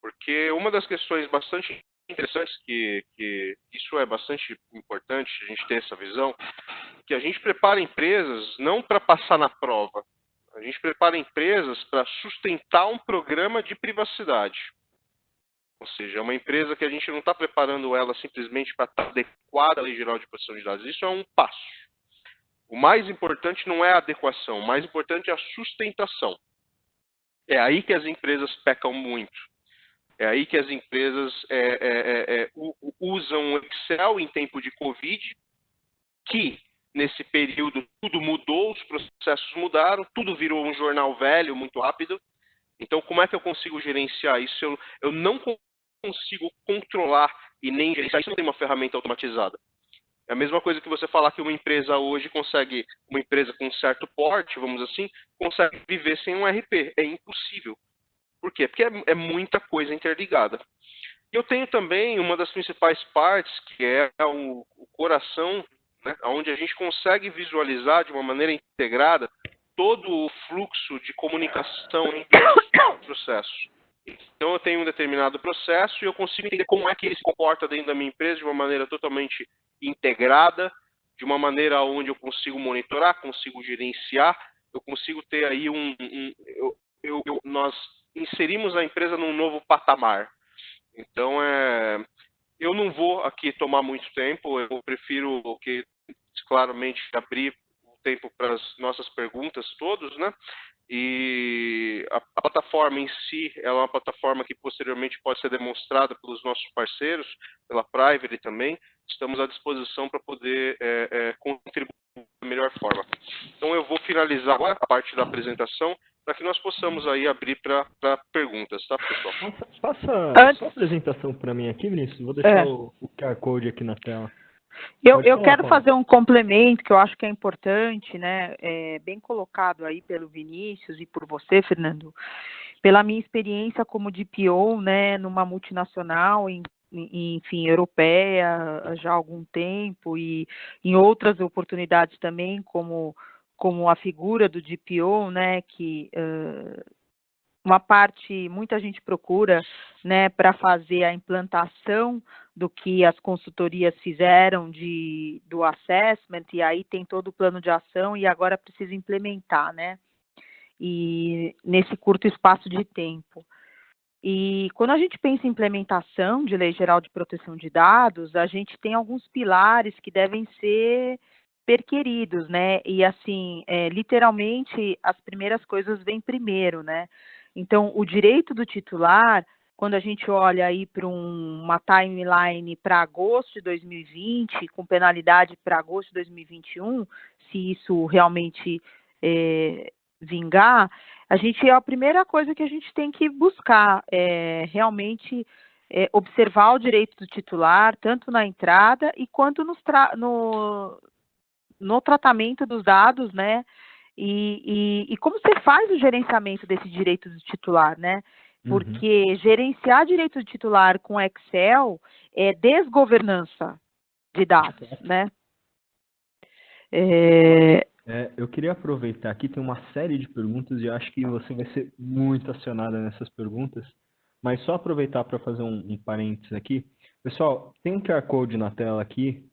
Porque uma das questões bastante interessantes, que isso é bastante importante, a gente ter essa visão, que a gente prepara empresas não para passar na prova, a gente prepara empresas para sustentar um programa de privacidade. Ou seja, é uma empresa que a gente não está preparando ela simplesmente para estar adequada à Lei Geral de Proteção de Dados. Isso é um passo. O mais importante não é a adequação, o mais importante é a sustentação. É aí que as empresas pecam muito. É aí que as empresas usam o Excel em tempo de Covid, que nesse período tudo mudou, os processos mudaram, tudo virou um jornal velho, muito rápido. Então, como é que eu consigo gerenciar isso? Eu não consigo controlar e nem gerenciar isso, não tem uma ferramenta automatizada. É a mesma coisa que você falar que uma empresa hoje consegue, uma empresa com um certo porte, vamos assim, consegue viver sem um RP. É impossível. Por quê? Porque é muita coisa interligada. E eu tenho também uma das principais partes, que é o coração, né, onde a gente consegue visualizar de uma maneira integrada todo o fluxo de comunicação entre os processos. Então eu tenho um determinado processo e eu consigo entender como é que ele se comporta dentro da minha empresa de uma maneira totalmente integrada, de uma maneira onde eu consigo monitorar, consigo gerenciar, eu consigo ter aí nós inserimos a empresa num novo patamar. Então eu não vou aqui tomar muito tempo, eu prefiro que claramente abrir o tempo para as nossas perguntas todos, né? E a plataforma em si, ela é uma plataforma que posteriormente pode ser demonstrada pelos nossos parceiros, pela Private também. Estamos à disposição para poder contribuir da melhor forma. Então eu vou finalizar agora a parte da apresentação para que nós possamos aí abrir para perguntas, tá, pessoal? Faça sua apresentação para mim aqui, Vinícius. Vou deixar o QR Code aqui na tela. Eu quero fazer um complemento que eu acho que é importante, né? Bem colocado aí pelo Vinícius e por você, Fernando, pela minha experiência como DPO, né, numa multinacional, enfim, europeia, já há algum tempo, e em outras oportunidades também, como a figura do DPO, né, que uma parte, muita gente procura, né, para fazer a implantação do que as consultorias fizeram do assessment, e aí tem todo o plano de ação e agora precisa implementar, né, e nesse curto espaço de tempo. E quando a gente pensa em implementação de Lei Geral de Proteção de Dados, a gente tem alguns pilares que devem ser perquiridos, né, e assim, literalmente, as primeiras coisas vêm primeiro, né. Então, o direito do titular, quando a gente olha aí para uma timeline para agosto de 2020, com penalidade para agosto de 2021, se isso realmente vingar, a primeira coisa que a gente tem que buscar é realmente observar o direito do titular, tanto na entrada e quanto no tratamento dos dados, né? E como você faz o gerenciamento desse direito do titular, né? Porque gerenciar direito do titular com Excel é desgovernança de dados, né? Eu queria aproveitar aqui, tem uma série de perguntas e acho que você vai ser muito acionada nessas perguntas, mas só aproveitar para fazer um parênteses aqui. Pessoal, tem um QR Code na tela aqui,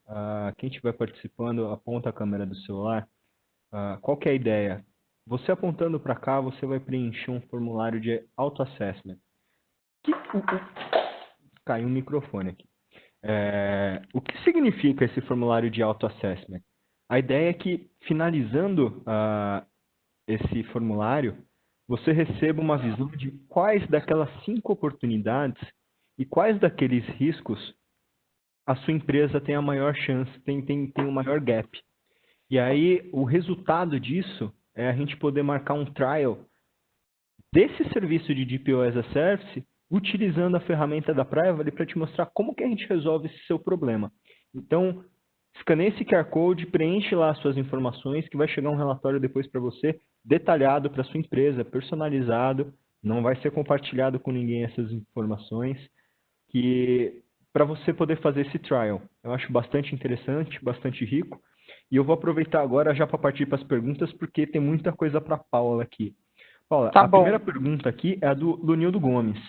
quem estiver participando, aponta a câmera do celular. Qual que é a ideia? Você apontando para cá, você vai preencher um formulário de auto-assessment. Caiu um microfone aqui. O que significa esse formulário de auto-assessment? A ideia é que, finalizando esse formulário, você receba uma visão de quais daquelas 5 oportunidades e quais daqueles riscos a sua empresa tem a maior chance, tem o maior gap. E aí, o resultado disso é a gente poder marcar um trial desse serviço de DPO as a Service, utilizando a ferramenta da Private para te mostrar como que a gente resolve esse seu problema. Então, escaneie esse QR Code, preenche lá as suas informações, que vai chegar um relatório depois para você, detalhado para sua empresa, personalizado, não vai ser compartilhado com ninguém essas informações, que para você poder fazer esse trial. Eu acho bastante interessante, bastante rico, e eu vou aproveitar agora já para partir para as perguntas, porque tem muita coisa para a Paula aqui. Paula, Tá a bom. primeira pergunta aqui é a do Lunildo Gomes.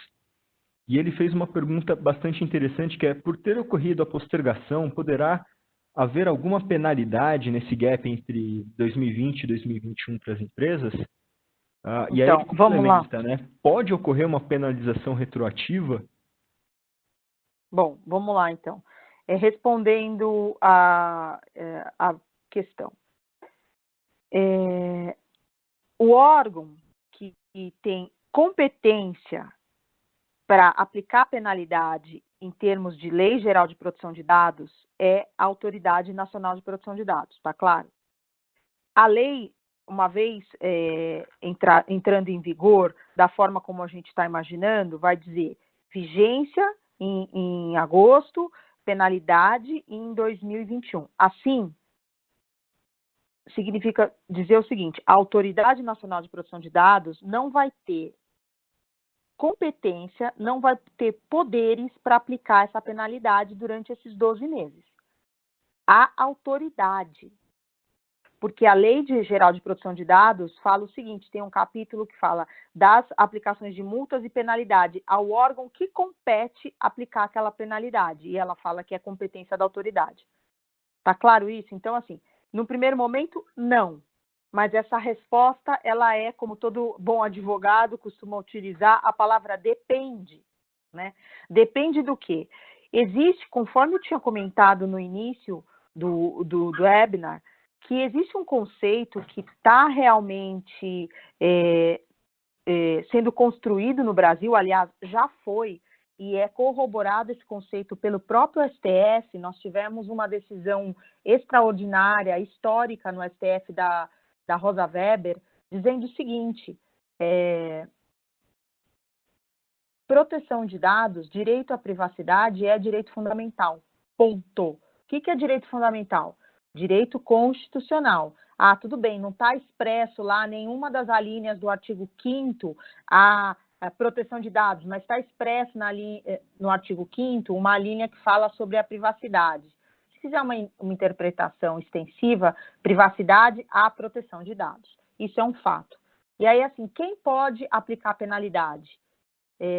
E ele fez uma pergunta bastante interessante, que é, por ter ocorrido a postergação, poderá haver alguma penalidade nesse gap entre 2020 e 2021 para as empresas? E aí Então, ele vamos lá. complementa, né? Pode ocorrer uma penalização retroativa? Bom, vamos lá então. Respondendo a questão. O órgão que tem competência para aplicar penalidade em termos de Lei Geral de Proteção de Dados é a Autoridade Nacional de Proteção de Dados, tá claro? A lei, uma vez entrando em vigor, da forma como a gente está imaginando, vai dizer vigência em agosto, penalidade em 2021. Assim, significa dizer o seguinte: a Autoridade Nacional de Proteção de Dados não vai ter competência, não vai ter poderes para aplicar essa penalidade durante esses 12 meses. A autoridade. Porque a Lei Geral de Proteção de Dados fala o seguinte, tem um capítulo que fala das aplicações de multas e penalidade ao órgão que compete aplicar aquela penalidade. E ela fala que é competência da autoridade. Tá claro isso? Então, assim, no primeiro momento, não. Mas essa resposta, ela é, como todo bom advogado costuma utilizar, a palavra depende, né? Depende do quê? Existe, conforme eu tinha comentado no início do webinar, que existe um conceito que está realmente sendo construído no Brasil, aliás, já foi, e é corroborado esse conceito pelo próprio STF. Nós tivemos uma decisão extraordinária, histórica no STF da Rosa Weber, dizendo o seguinte: proteção de dados, direito à privacidade é direito fundamental. Ponto. O que é direito fundamental? Direito constitucional. Ah, tudo bem, não está expresso lá nenhuma das alíneas do artigo 5º a proteção de dados, mas está expresso no artigo 5º uma linha que fala sobre a privacidade. Se fizer uma interpretação extensiva, privacidade à proteção de dados. Isso é um fato. E aí, assim, quem pode aplicar penalidade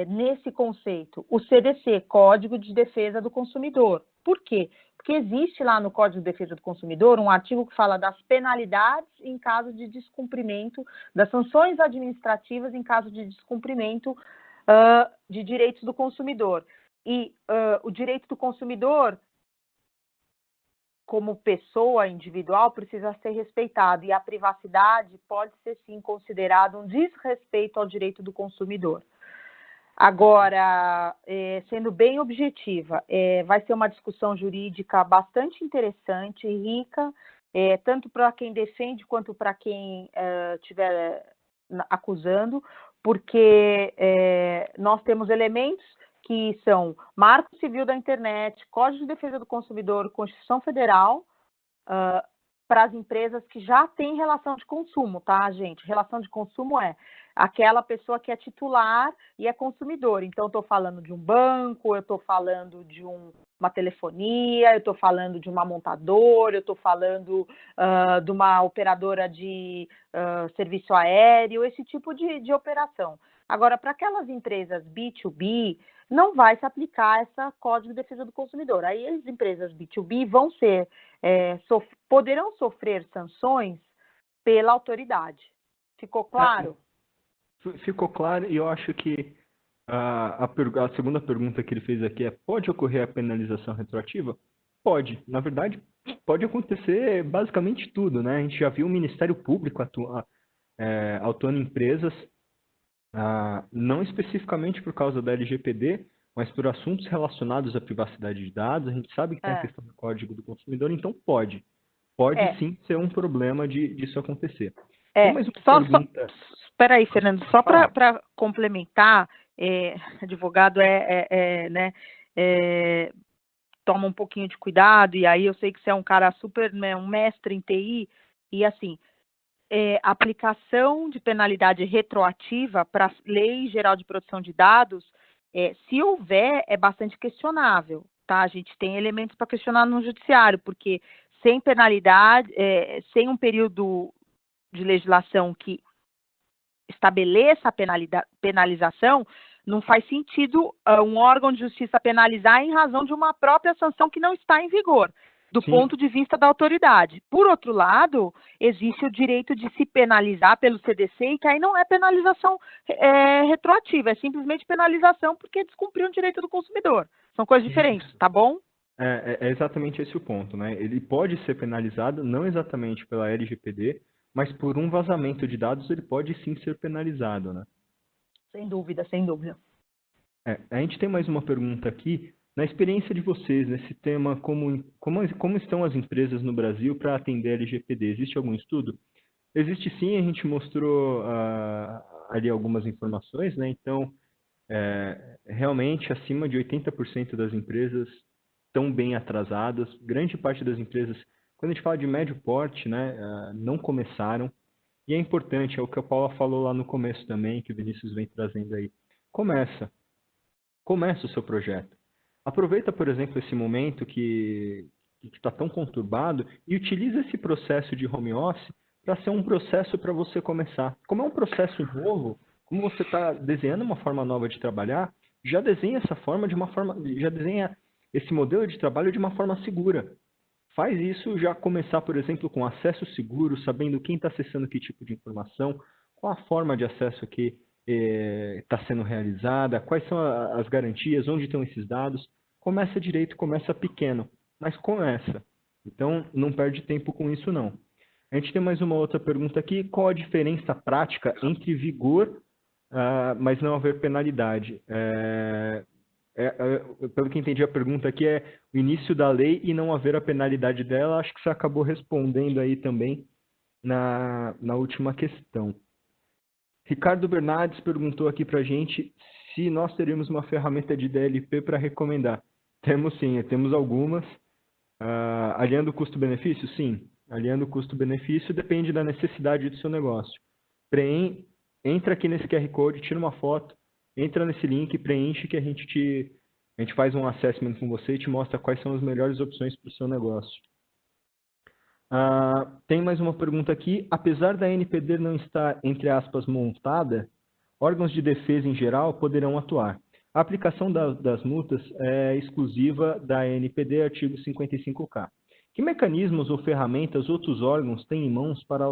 nesse conceito? O CDC, Código de Defesa do Consumidor. Por quê? Porque existe lá no Código de Defesa do Consumidor um artigo que fala das penalidades em caso de descumprimento, das sanções administrativas em caso de descumprimento de direitos do consumidor. E o direito do consumidor, como pessoa individual, precisa ser respeitado, e a privacidade pode ser, sim, considerada um desrespeito ao direito do consumidor. Agora, sendo bem objetiva, vai ser uma discussão jurídica bastante interessante e rica, tanto para quem defende quanto para quem estiver acusando, porque nós temos elementos que são Marco Civil da Internet, Código de Defesa do Consumidor, Constituição Federal, para as empresas que já têm relação de consumo, tá, gente? Relação de consumo é aquela pessoa que é titular e é consumidor. Então, eu estou falando de um banco, eu estou falando de uma telefonia, eu estou falando de uma montadora, eu estou falando de uma operadora de serviço aéreo, esse tipo de operação. Agora, para aquelas empresas B2B, não vai se aplicar essa Código de Defesa do Consumidor. Aí as empresas B2B vão poderão sofrer sanções pela autoridade. Ficou claro? Ficou claro, e eu acho que a segunda pergunta que ele fez aqui é: pode ocorrer a penalização retroativa? Pode. Na verdade, pode acontecer basicamente tudo, né? A gente já viu o Ministério Público autuando empresas, não especificamente por causa da LGPD, mas por assuntos relacionados à privacidade de dados. A gente sabe que tem a questão do Código do Consumidor, então pode. Pode sim ser um problema disso acontecer. Tem mais uma pergunta. Espera aí, Fernando, só para complementar, advogado toma um pouquinho de cuidado, e aí eu sei que você é um cara super, né, um mestre em TI, e assim, aplicação de penalidade retroativa para a Lei Geral de Proteção de Dados, se houver, é bastante questionável, tá? A gente tem elementos para questionar no judiciário, porque sem penalidade, sem um período de legislação que estabeleça a penalização, não faz sentido um órgão de justiça penalizar em razão de uma própria sanção que não está em vigor, do ponto de vista da autoridade. Por outro lado, existe o direito de se penalizar pelo CDC, e que aí não é penalização retroativa, é simplesmente penalização porque descumpriu um direito do consumidor. São coisas diferentes, tá bom? É exatamente esse o ponto, né? Ele pode ser penalizado, não exatamente pela LGPD, mas por um vazamento de dados ele pode sim ser penalizado, né? Sem dúvida, sem dúvida. A gente tem mais uma pergunta aqui. Na experiência de vocês, nesse tema, como estão as empresas no Brasil para atender a LGPD? Existe algum estudo? Existe sim, a gente mostrou ali algumas informações, né? Então, realmente, acima de 80% das empresas estão bem atrasadas. Grande parte das empresas, quando a gente fala de médio porte, né, não começaram. E é importante, é o que a Paula falou lá no começo também, que o Vinícius vem trazendo aí. Começa o seu projeto. Aproveita, por exemplo, esse momento que está tão conturbado e utiliza esse processo de home office para ser um processo para você começar. Como é um processo novo, como você está desenhando uma forma nova de trabalhar, já desenha já desenha esse modelo de trabalho de uma forma segura. Faz isso já começar, por exemplo, com acesso seguro, sabendo quem está acessando que tipo de informação, qual a forma de acesso que está sendo realizada, quais são as garantias, onde estão esses dados. Começa direito, começa pequeno, mas começa. Então, não perde tempo com isso, não. A gente tem mais uma outra pergunta aqui. Qual a diferença prática entre vigor, mas não haver penalidade? Pelo que entendi, a pergunta aqui é o início da lei e não haver a penalidade dela. Acho que você acabou respondendo aí também na última questão. Ricardo Bernardes perguntou aqui para a gente se nós teríamos uma ferramenta de DLP para recomendar. Temos sim, temos algumas. Aliando o custo-benefício? Sim. Aliando o custo-benefício depende da necessidade do seu negócio. Entra aqui nesse QR Code, tira uma foto, entra nesse link, preenche que a gente faz um assessment com você e te mostra quais são as melhores opções para o seu negócio. Tem mais uma pergunta aqui. Apesar da NPD não estar, entre aspas, montada, órgãos de defesa em geral poderão atuar. A aplicação das multas é exclusiva da NPD, artigo 55K. Que mecanismos ou ferramentas outros órgãos têm em mãos para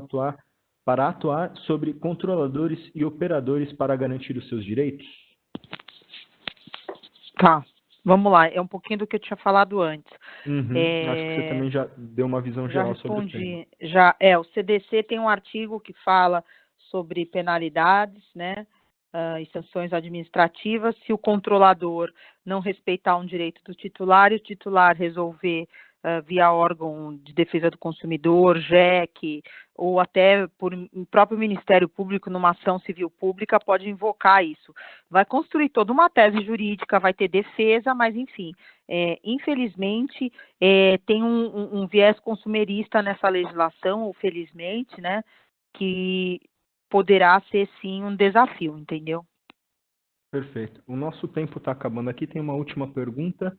atuar sobre controladores e operadores para garantir os seus direitos? Tá. Vamos lá, é um pouquinho do que eu tinha falado antes. Acho que você também já deu uma visão geral sobre o tema. O CDC tem um artigo que fala sobre penalidades, né, e sanções administrativas se o controlador não respeitar um direito do titular e o titular resolver via órgão de defesa do consumidor, JEC, ou até por o próprio Ministério Público, numa ação civil pública, pode invocar isso. Vai construir toda uma tese jurídica, vai ter defesa, mas, enfim, infelizmente, tem um viés consumerista nessa legislação, ou felizmente, né, que poderá ser, sim, um desafio, entendeu? Perfeito. O nosso tempo está acabando aqui. Tem uma última pergunta.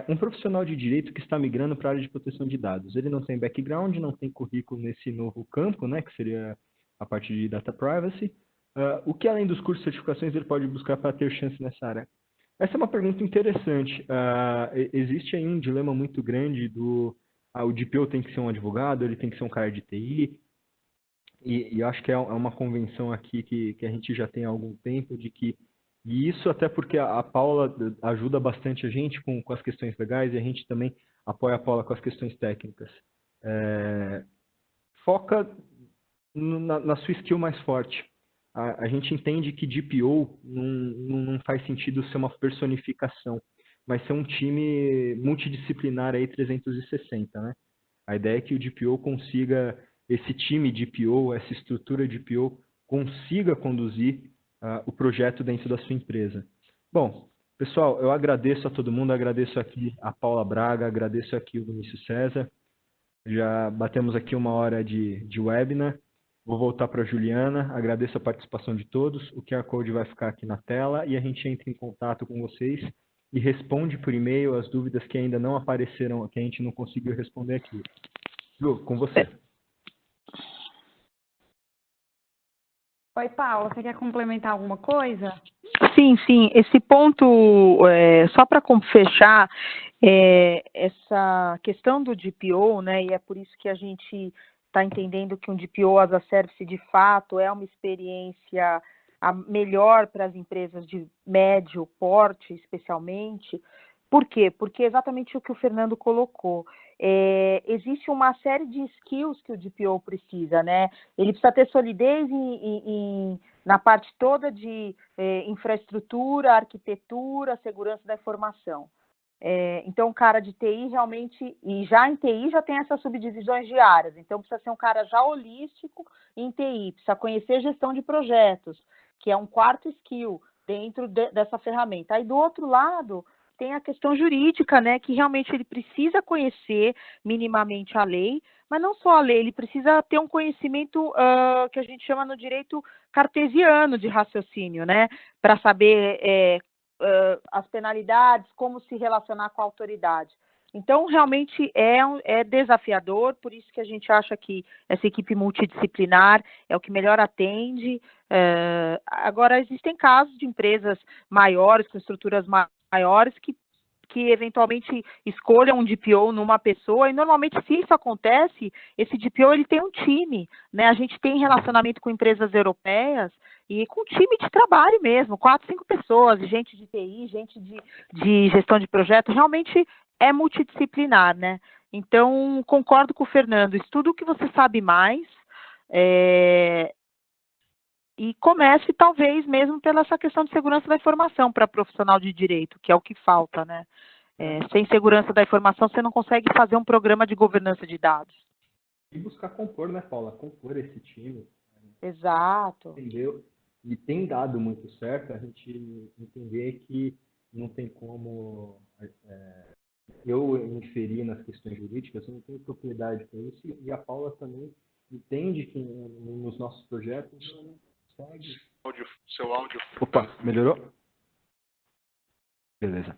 Um profissional de direito que está migrando para a área de proteção de dados. Ele não tem background, não tem currículo nesse novo campo, né, que seria a parte de data privacy. O que, além dos cursos e certificações, ele pode buscar para ter chance nessa área? Essa é uma pergunta interessante. Existe aí um dilema muito grande o DPO tem que ser um advogado, ele tem que ser um cara de TI. E eu acho que é uma convenção aqui que a gente já tem há algum tempo e isso até porque a Paula ajuda bastante a gente com as questões legais e a gente também apoia a Paula com as questões técnicas. Foca na sua skill mais forte. A gente entende que DPO não faz sentido ser uma personificação, mas ser um time multidisciplinar aí 360, né? A ideia é que o DPO consiga, esse time DPO, essa estrutura DPO, consiga conduzir o projeto dentro da sua empresa. Bom, pessoal, eu agradeço a todo mundo, agradeço aqui a Paula Braga, agradeço aqui o Vinícius César. Já batemos aqui 1 hora de webinar. Vou voltar para a Juliana, agradeço a participação de todos. O QR Code vai ficar aqui na tela e a gente entra em contato com vocês e responde por e-mail as dúvidas que ainda não apareceram, que a gente não conseguiu responder aqui. Ju, com você. Oi, Paula, você quer complementar alguma coisa? Sim, sim. Esse ponto, só para fechar, essa questão do DPO, né, e é por isso que a gente está entendendo que um DPO as a Service, de fato, é uma experiência melhor para as empresas de médio porte, especialmente. Por quê? Porque é exatamente o que o Fernando colocou. Existe uma série de skills que o DPO precisa, né? Ele precisa ter solidez na parte toda de infraestrutura, arquitetura, segurança da informação. Então, o cara de TI realmente, e já em TI já tem essas subdivisões de áreas, então precisa ser um cara já holístico em TI, precisa conhecer gestão de projetos, que é um quarto skill dentro dessa ferramenta. Aí, do outro lado, tem a questão jurídica, né, que realmente ele precisa conhecer minimamente a lei, mas não só a lei, ele precisa ter um conhecimento que a gente chama no direito cartesiano de raciocínio, né, para saber as penalidades, como se relacionar com a autoridade. Então, realmente é desafiador, por isso que a gente acha que essa equipe multidisciplinar é o que melhor atende. Agora, existem casos de empresas maiores, com estruturas maiores, que eventualmente escolham um DPO numa pessoa, e normalmente, se isso acontece, esse DPO ele tem um time, né? A gente tem relacionamento com empresas europeias e com time de trabalho mesmo, 4, 5 pessoas, gente de TI, gente de gestão de projeto, realmente é multidisciplinar, né? Então, concordo com o Fernando, estuda o que você sabe mais, e comece, talvez, mesmo pela essa questão de segurança da informação para profissional de direito, que é o que falta, né? Sem segurança da informação, você não consegue fazer um programa de governança de dados. E buscar compor, né, Paula? Compor esse time. Exato. Entendeu? E tem dado muito certo a gente entender que não tem como eu inferir nas questões jurídicas, eu não tenho propriedade para isso, e a Paula também entende que nos nossos projetos não consegue. Seu áudio. Opa, melhorou? Beleza.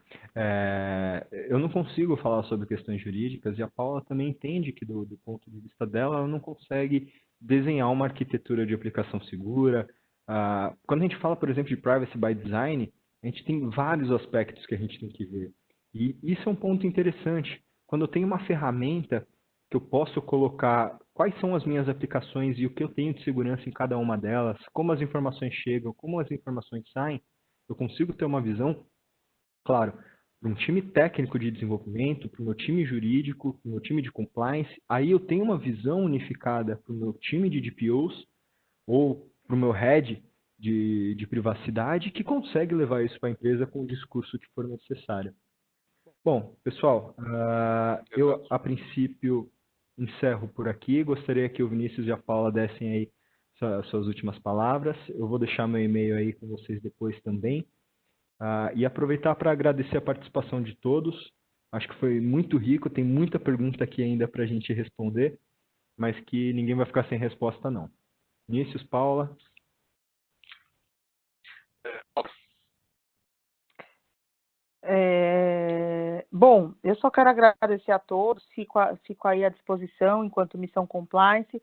Eu não consigo falar sobre questões jurídicas e a Paula também entende que, do ponto de vista dela, ela não consegue desenhar uma arquitetura de aplicação segura. Quando a gente fala, por exemplo, de privacy by design, a gente tem vários aspectos que a gente tem que ver. E isso é um ponto interessante. Quando eu tenho uma ferramenta que eu posso colocar quais são as minhas aplicações e o que eu tenho de segurança em cada uma delas, como as informações chegam, como as informações saem, eu consigo ter uma visão. Claro, para um time técnico de desenvolvimento, para o meu time jurídico, para o meu time de compliance, aí eu tenho uma visão unificada para o meu time de DPOs ou para o meu head de privacidade que consegue levar isso para a empresa com o discurso que for necessário. Bom, pessoal, eu a princípio encerro por aqui. Gostaria que o Vinícius e a Paula dessem aí suas últimas palavras. Eu vou deixar meu e-mail aí com vocês depois também. E aproveitar para agradecer a participação de todos. Acho que foi muito rico, tem muita pergunta aqui ainda para a gente responder, mas que ninguém vai ficar sem resposta, não. Vinícius, Paula. Bom, eu só quero agradecer a todos, fico aí à disposição enquanto missão compliance,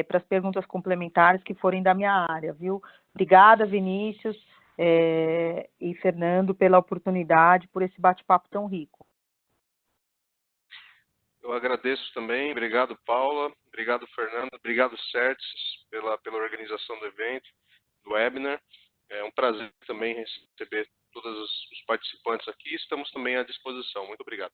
para as perguntas complementares que forem da minha área, viu? Obrigada, Vinícius e Fernando, pela oportunidade, por esse bate-papo tão rico. Eu agradeço também. Obrigado, Paula. Obrigado, Fernando. Obrigado, Certes, pela organização do evento, do webinar. É um prazer também receber todos os participantes aqui. Estamos também à disposição. Muito obrigado.